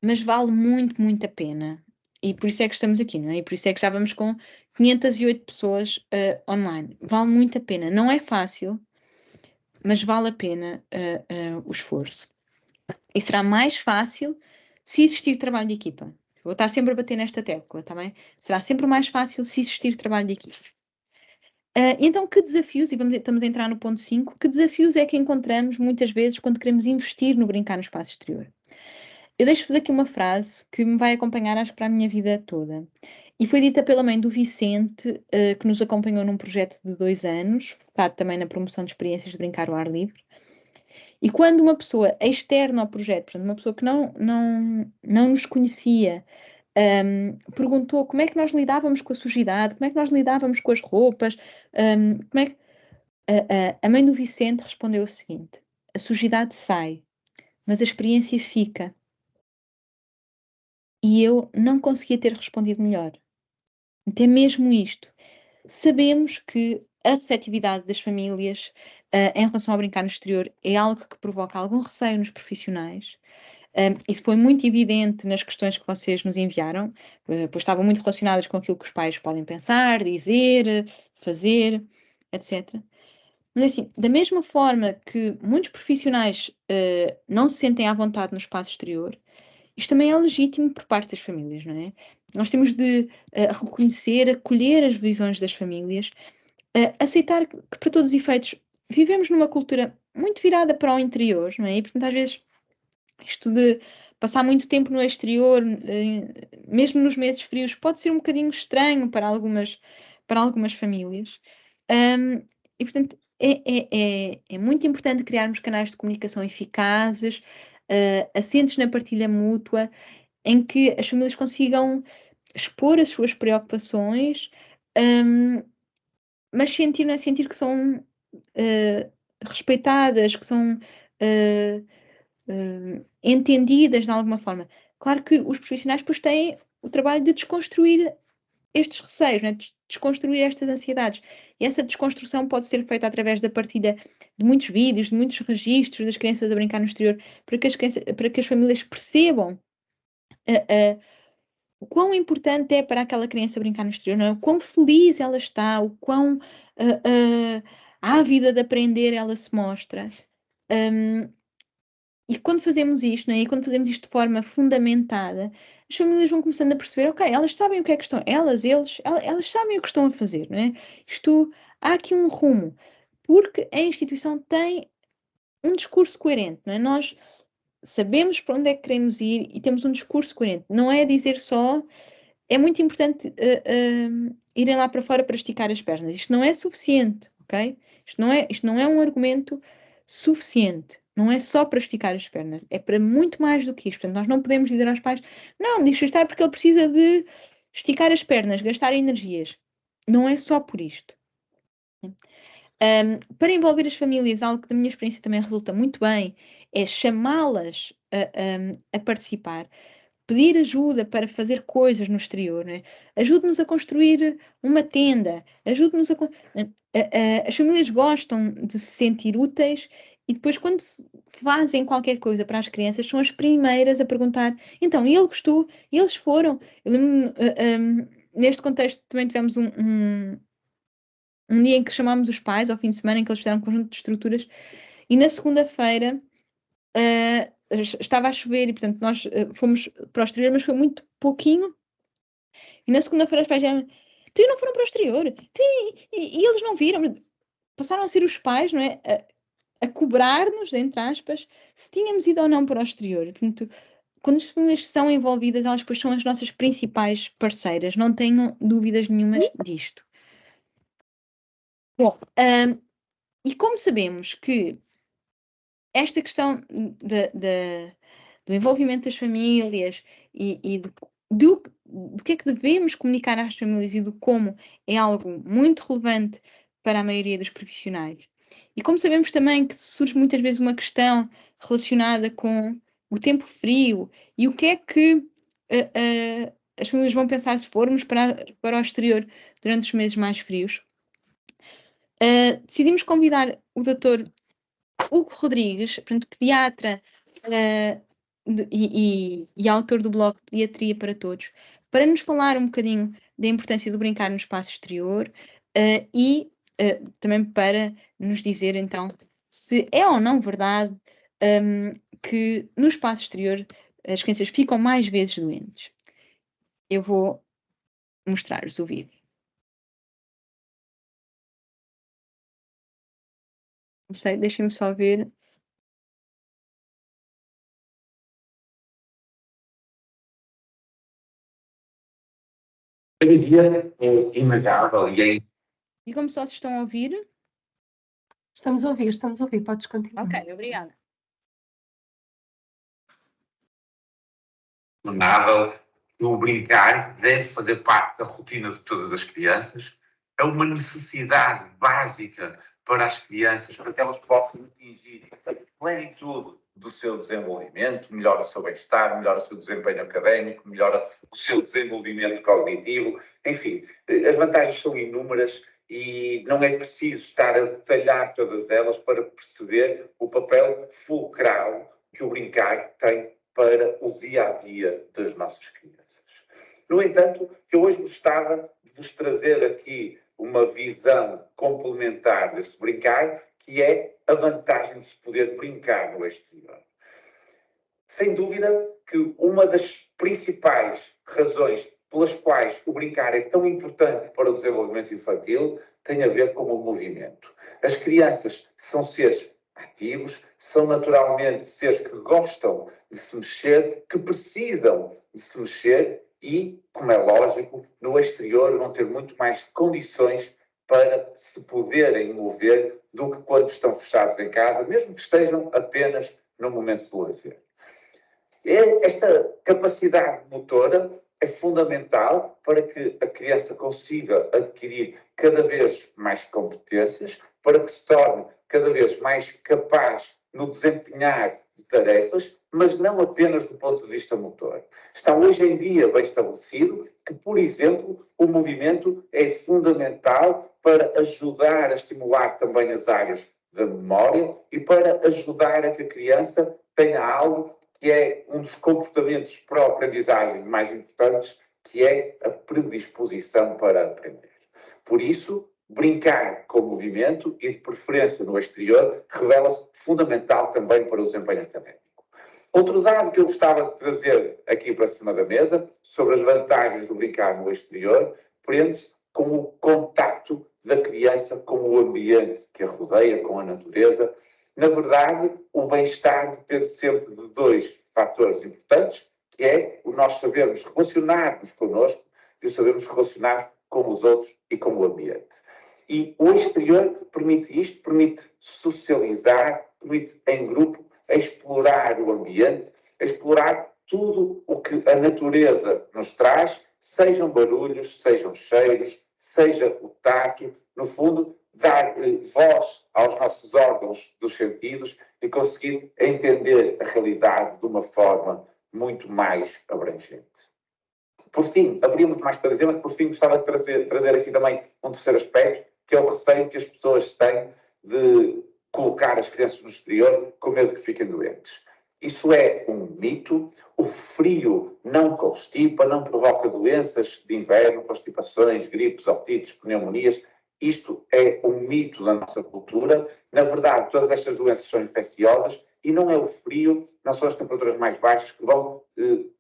S3: mas vale muito, muito a pena. E por isso é que estamos aqui, não é? E por isso é que já vamos com 508 pessoas online. Vale muito a pena. Não é fácil, mas vale a pena o esforço. E será mais fácil se existir trabalho de equipa. Vou estar sempre a bater nesta tecla, tá bem? Será sempre mais fácil se existir trabalho de equipa. Então, que desafios, e estamos a entrar no ponto 5, que desafios é que encontramos muitas vezes quando queremos investir no brincar no espaço exterior? Eu deixo-vos aqui uma frase que me vai acompanhar, acho que para a minha vida toda. E foi dita pela mãe do Vicente, que nos acompanhou num projeto de 2 anos, focado também na promoção de experiências de brincar ao ar livre. E quando uma pessoa externa ao projeto, portanto, uma pessoa que não nos conhecia, perguntou como é que nós lidávamos com a sujidade, como é que nós lidávamos com as roupas, como é que... A mãe do Vicente respondeu o seguinte: a sujidade sai, mas a experiência fica. E eu não conseguia ter respondido melhor. Até mesmo isto. Sabemos que a receptividade das famílias em relação ao brincar no exterior é algo que provoca algum receio nos profissionais. Isso foi muito evidente nas questões que vocês nos enviaram, pois estavam muito relacionadas com aquilo que os pais podem pensar, dizer, fazer, etc. Mas assim, da mesma forma que muitos profissionais não se sentem à vontade no espaço exterior, isto também é legítimo por parte das famílias, não é? Nós temos de reconhecer, acolher as visões das famílias, aceitar que, para todos os efeitos, vivemos numa cultura muito virada para o interior, não é? E, portanto, às vezes, isto de passar muito tempo no exterior, mesmo nos meses frios, pode ser um bocadinho estranho para algumas famílias. E, portanto, é muito importante criarmos canais de comunicação eficazes, assentes na partilha mútua, em que as famílias consigam expor as suas preocupações, mas sentir que são respeitadas, que são entendidas de alguma forma. Claro que os profissionais depois têm o trabalho de desconstruir estes receios, né? Desconstruir estas ansiedades. E essa desconstrução pode ser feita através da partilha de muitos vídeos, de muitos registros das crianças a brincar no exterior, para que as famílias percebam o quão importante é para aquela criança brincar no exterior, não é? O quão feliz ela está, o quão ávida de aprender ela se mostra. E quando fazemos isto, não é? E quando fazemos isto de forma fundamentada, as famílias vão começando a perceber, ok, elas sabem o que é que estão, elas sabem o que estão a fazer, não é? Há aqui um rumo, porque a instituição tem um discurso coerente, não é? Nós sabemos para onde é que queremos ir e temos um discurso coerente. Não é dizer só, é muito importante irem lá para fora para esticar as pernas. Isto não é suficiente, ok? Isto não é um argumento suficiente. Não é só para esticar as pernas, é para muito mais do que isto. Portanto, nós não podemos dizer aos pais, não, deixa estar porque ele precisa de esticar as pernas, gastar energias. Não é só por isto. Para envolver as famílias, algo que da minha experiência também resulta muito bem, é chamá-las a participar, pedir ajuda para fazer coisas no exterior, né? Ajude-nos a construir uma tenda, ajude-nos a... As famílias gostam de se sentir úteis e depois quando fazem qualquer coisa para as crianças são as primeiras a perguntar, então, ele gostou? Eles foram? Eu lembro, neste contexto também tivemos um dia em que chamámos os pais, ao fim de semana, em que eles fizeram um conjunto de estruturas, e na segunda-feira estava a chover e, portanto, nós fomos para o exterior, mas foi muito pouquinho. E na segunda-feira os pais já tu não foram para o exterior? E eles não viram? Passaram a ser os pais, não é? A cobrar-nos, entre aspas, se tínhamos ido ou não para o exterior. Portanto, quando as famílias são envolvidas, elas depois são as nossas principais parceiras. Não tenham dúvidas nenhumas disto. Bom, e como sabemos que esta questão do envolvimento das famílias e do que é que devemos comunicar às famílias e do como é algo muito relevante para a maioria dos profissionais. E como sabemos também que surge muitas vezes uma questão relacionada com o tempo frio e o que é que as famílias vão pensar se formos para o exterior durante os meses mais frios, decidimos convidar o Dr. Hugo Rodrigues, portanto, pediatra e autor do blog Pediatria para Todos, para nos falar um bocadinho da importância do brincar no espaço exterior e também para nos dizer, então, se é ou não verdade que no espaço exterior as crianças ficam mais vezes doentes. Eu vou mostrar-vos o vídeo. Não sei, deixem-me só ver.
S4: Hoje em dia é inegável e é...
S3: Digam-me só se estão a ouvir.
S2: Estamos a ouvir, podes continuar.
S3: Ok, obrigada.
S4: inegável que o brincar deve fazer parte da rotina de todas as crianças. É uma necessidade básica para as crianças, para que elas possam atingir a plenitude do seu desenvolvimento, melhora o seu bem-estar, melhora o seu desempenho académico, melhora o seu desenvolvimento cognitivo, enfim, as vantagens são inúmeras e não é preciso estar a detalhar todas elas para perceber o papel fulcral que o brincar tem para o dia-a-dia das nossas crianças. No entanto, eu hoje gostava de vos trazer aqui uma visão complementar deste brincar, que é a vantagem de se poder brincar no exterior. Sem dúvida que uma das principais razões pelas quais o brincar é tão importante para o desenvolvimento infantil tem a ver com o movimento. As crianças são seres ativos, são naturalmente seres que gostam de se mexer, que precisam de se mexer e, como é lógico, no exterior vão ter muito mais condições para se poderem mover do que quando estão fechados em casa, mesmo que estejam apenas no momento do lazer. Esta capacidade motora é fundamental para que a criança consiga adquirir cada vez mais competências, para que se torne cada vez mais capaz no desempenhar de tarefas, mas não apenas do ponto de vista motor. Está hoje em dia bem estabelecido que, por exemplo, o movimento é fundamental para ajudar a estimular também as áreas da memória e para ajudar a que a criança tenha algo que é um dos comportamentos para a aprendizagem mais importantes, que é a predisposição para aprender. Por isso, brincar com o movimento e, de preferência, no exterior, revela-se fundamental também para o desempenho académico. Outro dado que eu gostava de trazer aqui para cima da mesa, sobre as vantagens do brincar no exterior, prende-se com o contacto da criança com o ambiente que a rodeia, com a natureza. Na verdade, o bem-estar depende sempre de dois fatores importantes, que é o nós sabermos relacionar-nos connosco e o sabermos relacionar com os outros e com o ambiente. E o exterior permite isto, permite socializar, permite em grupo explorar o ambiente, explorar tudo o que a natureza nos traz, sejam barulhos, sejam cheiros, seja o tato, no fundo, dar voz aos nossos órgãos dos sentidos e conseguir entender a realidade de uma forma muito mais abrangente. Por fim, haveria muito mais para dizer, mas por fim gostava de trazer aqui também um terceiro aspecto, que é o receio que as pessoas têm de colocar as crianças no exterior com medo que fiquem doentes. Isso é um mito. O frio não constipa, não provoca doenças de inverno, constipações, gripes, otites, pneumonias. Isto é um mito da nossa cultura. Na verdade, todas estas doenças são infecciosas e não é o frio, não são as temperaturas mais baixas que vão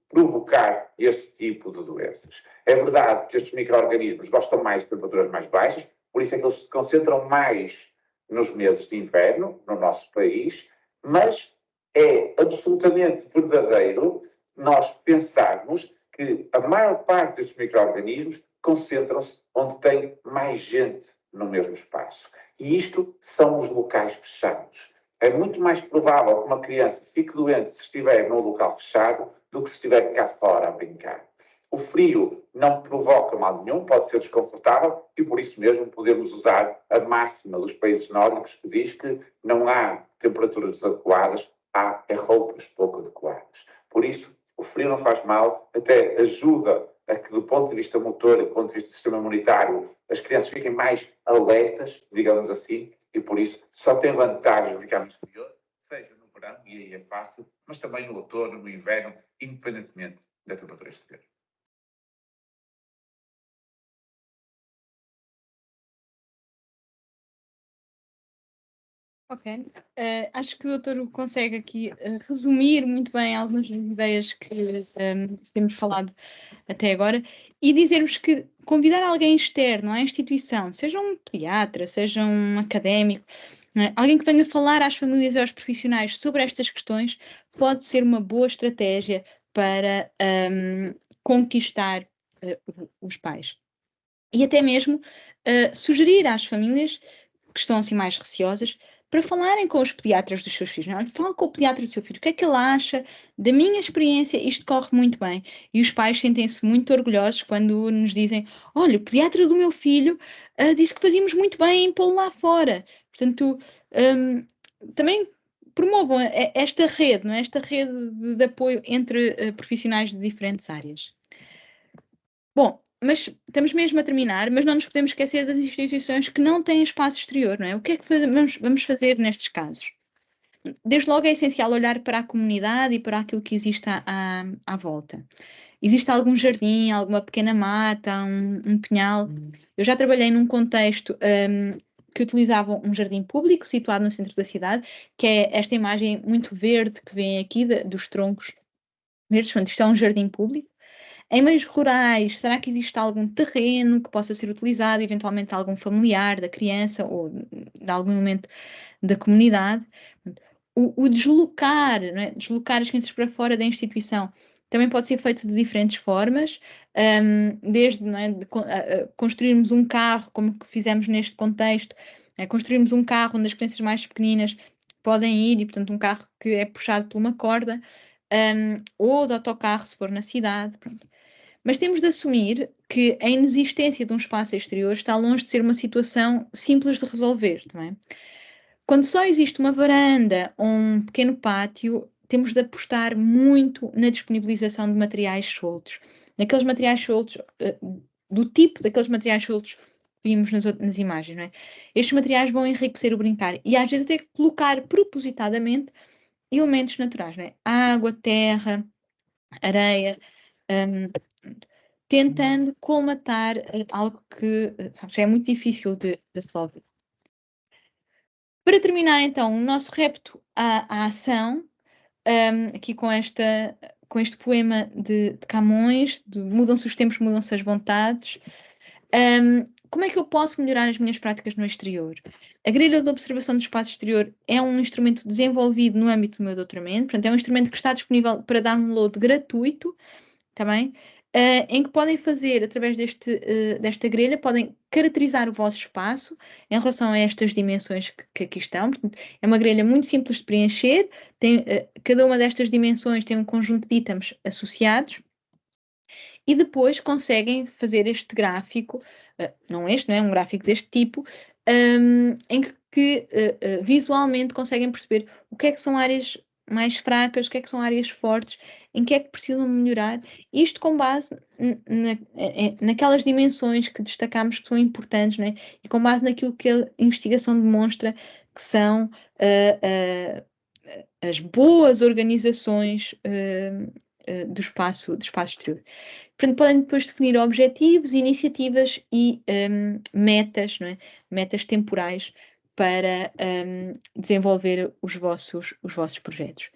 S4: provocar este tipo de doenças. É verdade que estes micro-organismos gostam mais de temperaturas mais baixas, por isso é que eles se concentram mais nos meses de inverno, no nosso país, mas é absolutamente verdadeiro nós pensarmos que a maior parte destes micro-organismos concentram-se onde tem mais gente no mesmo espaço. E isto são os locais fechados. É muito mais provável que uma criança fique doente se estiver num local fechado do que se estiver cá fora a brincar. O frio não provoca mal nenhum, pode ser desconfortável e por isso mesmo podemos usar a máxima dos países nórdicos que diz que não há temperaturas adequadas, há roupas pouco adequadas. Por isso, o frio não faz mal, até ajuda a que, do ponto de vista motor e do ponto de vista do sistema imunitário, as crianças fiquem mais alertas, digamos assim, e por isso só tem vantagem de ficar no exterior, seja no verão, e aí é fácil, mas também no outono, no inverno, independentemente da temperatura exterior.
S3: Ok. Acho que o doutor consegue aqui resumir muito bem algumas das ideias que temos falado até agora e dizer-vos que convidar alguém externo à instituição, seja um pediatra, seja um académico, não é? Alguém que venha falar às famílias e aos profissionais sobre estas questões, pode ser uma boa estratégia para conquistar os pais. E até mesmo sugerir às famílias que estão assim mais receosas para falarem com os pediatras dos seus filhos. Não? Fala com o pediatra do seu filho, o que é que ele acha? Da minha experiência, isto corre muito bem. E os pais sentem-se muito orgulhosos quando nos dizem: olha, o pediatra do meu filho disse que fazíamos muito bem em pô-lo lá fora. Portanto, também promovam esta rede, não é? Esta rede de apoio entre profissionais de diferentes áreas. Bom, mas estamos mesmo a terminar, mas não nos podemos esquecer das instituições que não têm espaço exterior, não é? O que é que vamos fazer nestes casos? Desde logo é essencial olhar para a comunidade e para aquilo que existe à volta. Existe algum jardim, alguma pequena mata, um pinhal? Eu já trabalhei num contexto que utilizava um jardim público situado no centro da cidade, que é esta imagem muito verde que vem aqui dos troncos verdes. Portanto, isto é um jardim público. Em meios rurais, será que existe algum terreno que possa ser utilizado, eventualmente algum familiar da criança ou de algum elemento da comunidade? O deslocar, não é? Deslocar as crianças para fora da instituição também pode ser feito de diferentes formas, desde, não é, de construirmos um carro, como que fizemos neste contexto, construirmos um carro onde as crianças mais pequeninas podem ir, e portanto um carro que é puxado por uma corda, ou de autocarro se for na cidade, pronto. Mas temos de assumir que a inexistência de um espaço exterior está longe de ser uma situação simples de resolver, não é? Quando só existe uma varanda ou um pequeno pátio, temos de apostar muito na disponibilização de materiais soltos. Naqueles materiais soltos, do tipo daqueles materiais soltos que vimos nas imagens, não é? Estes materiais vão enriquecer o brincar e às vezes até colocar propositadamente elementos naturais, não é? Água, terra, areia, tentando colmatar algo que já é muito difícil de resolver. Para terminar, então, o nosso repto à ação, aqui com este poema de Camões, de mudam-se os tempos, mudam-se as vontades. Como é que eu posso melhorar as minhas práticas no exterior? A grelha de observação do espaço exterior é um instrumento desenvolvido no âmbito do meu doutoramento, portanto, é um instrumento que está disponível para download gratuito, está bem? Em que podem fazer, através desta grelha, podem caracterizar o vosso espaço em relação a estas dimensões que aqui estão. Portanto, é uma grelha muito simples de preencher, cada uma destas dimensões tem um conjunto de itens associados, e depois conseguem fazer este gráfico, não é um gráfico deste tipo, em que visualmente conseguem perceber o que é que são áreas mais fracas, o que é que são áreas fortes, em que é que precisam melhorar, isto com base naquelas dimensões que destacamos que são importantes, não é? E com base naquilo que a investigação demonstra que são as boas organizações do espaço exterior. Portanto, podem depois definir objetivos, iniciativas e metas, não é? Metas temporais para desenvolver os vossos projetos.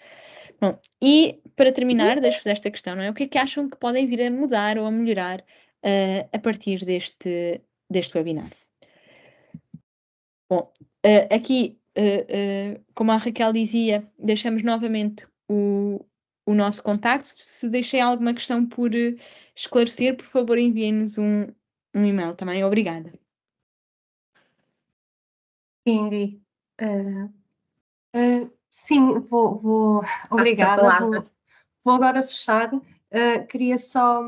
S3: Bom, e para terminar, deixo-vos esta questão, não é? O que é que acham que podem vir a mudar ou a melhorar a partir deste webinar? Bom, aqui, como a Raquel dizia, deixamos novamente o nosso contacto. Se deixei alguma questão por esclarecer, por favor, enviem-nos um e-mail também. Obrigada.
S1: Ingrid,
S2: Sim, vou obrigada. Vou agora fechar. Queria só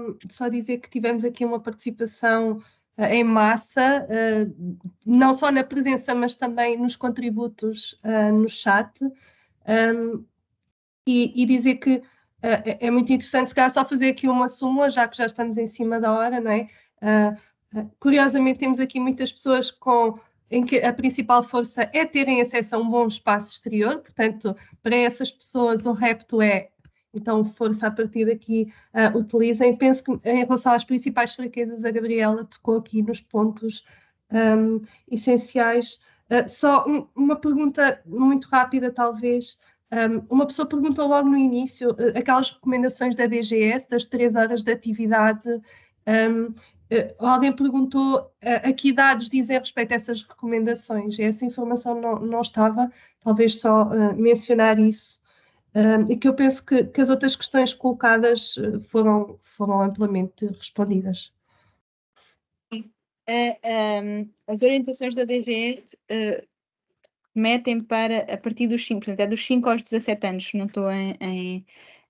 S2: dizer que tivemos aqui uma participação em massa, não só na presença, mas também nos contributos no chat. E dizer que é muito interessante, se calhar, só fazer aqui uma súmula, já que já estamos em cima da hora, não é? Curiosamente, temos aqui muitas pessoas em que a principal força é terem acesso a um bom espaço exterior, portanto, para essas pessoas o repto é, então, força a partir daqui, utilizem. Penso que em relação às principais fraquezas, a Gabriela tocou aqui nos pontos essenciais. Só uma pergunta muito rápida, talvez. Uma pessoa perguntou logo no início, aquelas recomendações da DGS, das 3 horas de atividade, alguém perguntou a que idades dizem respeito a essas recomendações. Essa informação não estava, talvez só mencionar isso. E que eu penso que as outras questões colocadas foram amplamente respondidas.
S3: As orientações da DGS metem para a partir dos 5, portanto, é dos 5 aos 17 anos, se não estou em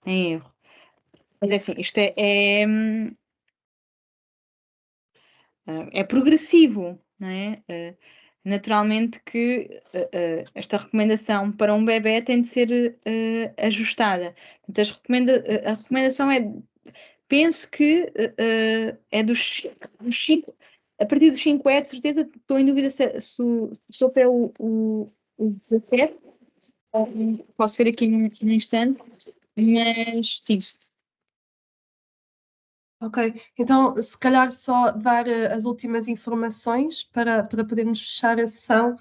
S3: erro. Mas assim, isto é progressivo, não é? Naturalmente que esta recomendação para um bebê tem de ser ajustada. Portanto, a recomendação é penso que é dos 5, a partir dos 5 de certeza, estou em dúvida se o é o 17, posso ver aqui num instante, mas sim.
S2: Ok, então se calhar só dar as últimas informações para podermos fechar a sessão.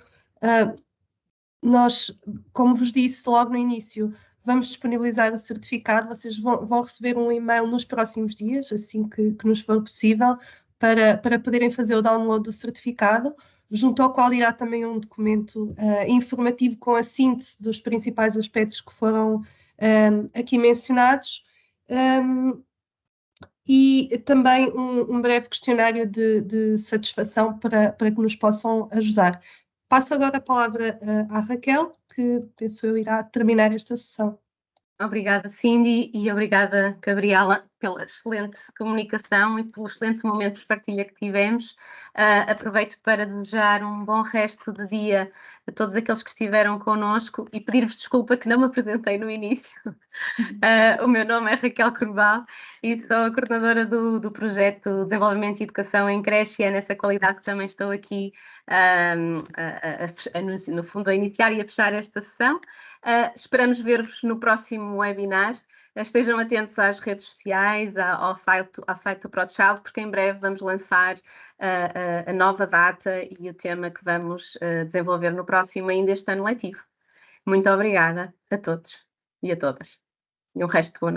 S2: Nós, como vos disse logo no início, vamos disponibilizar o certificado, vocês vão receber um e-mail nos próximos dias, assim que nos for possível, para poderem fazer o download do certificado, junto ao qual irá também um documento informativo com a síntese dos principais aspectos que foram aqui mencionados. E também um breve questionário de satisfação para que nos possam ajudar. Passo agora a palavra à Raquel, que penso eu irá terminar esta sessão.
S1: Obrigada, Cindy, e obrigada, Gabriela, pela excelente comunicação e pelo excelente momento de partilha que tivemos. Aproveito para desejar um bom resto de dia a todos aqueles que estiveram connosco e pedir-vos desculpa que não me apresentei no início. O meu nome é Raquel Corval e sou a coordenadora do projeto Desenvolvimento e Educação em Creche, e é nessa qualidade que também estou aqui, no fundo, a iniciar e a fechar esta sessão. Esperamos ver-vos no próximo webinar. Estejam atentos às redes sociais, ao site do ProChild, porque em breve vamos lançar a nova data e o tema que vamos desenvolver no próximo, ainda este ano letivo. Muito obrigada a todos e a todas. E um resto de boa noite.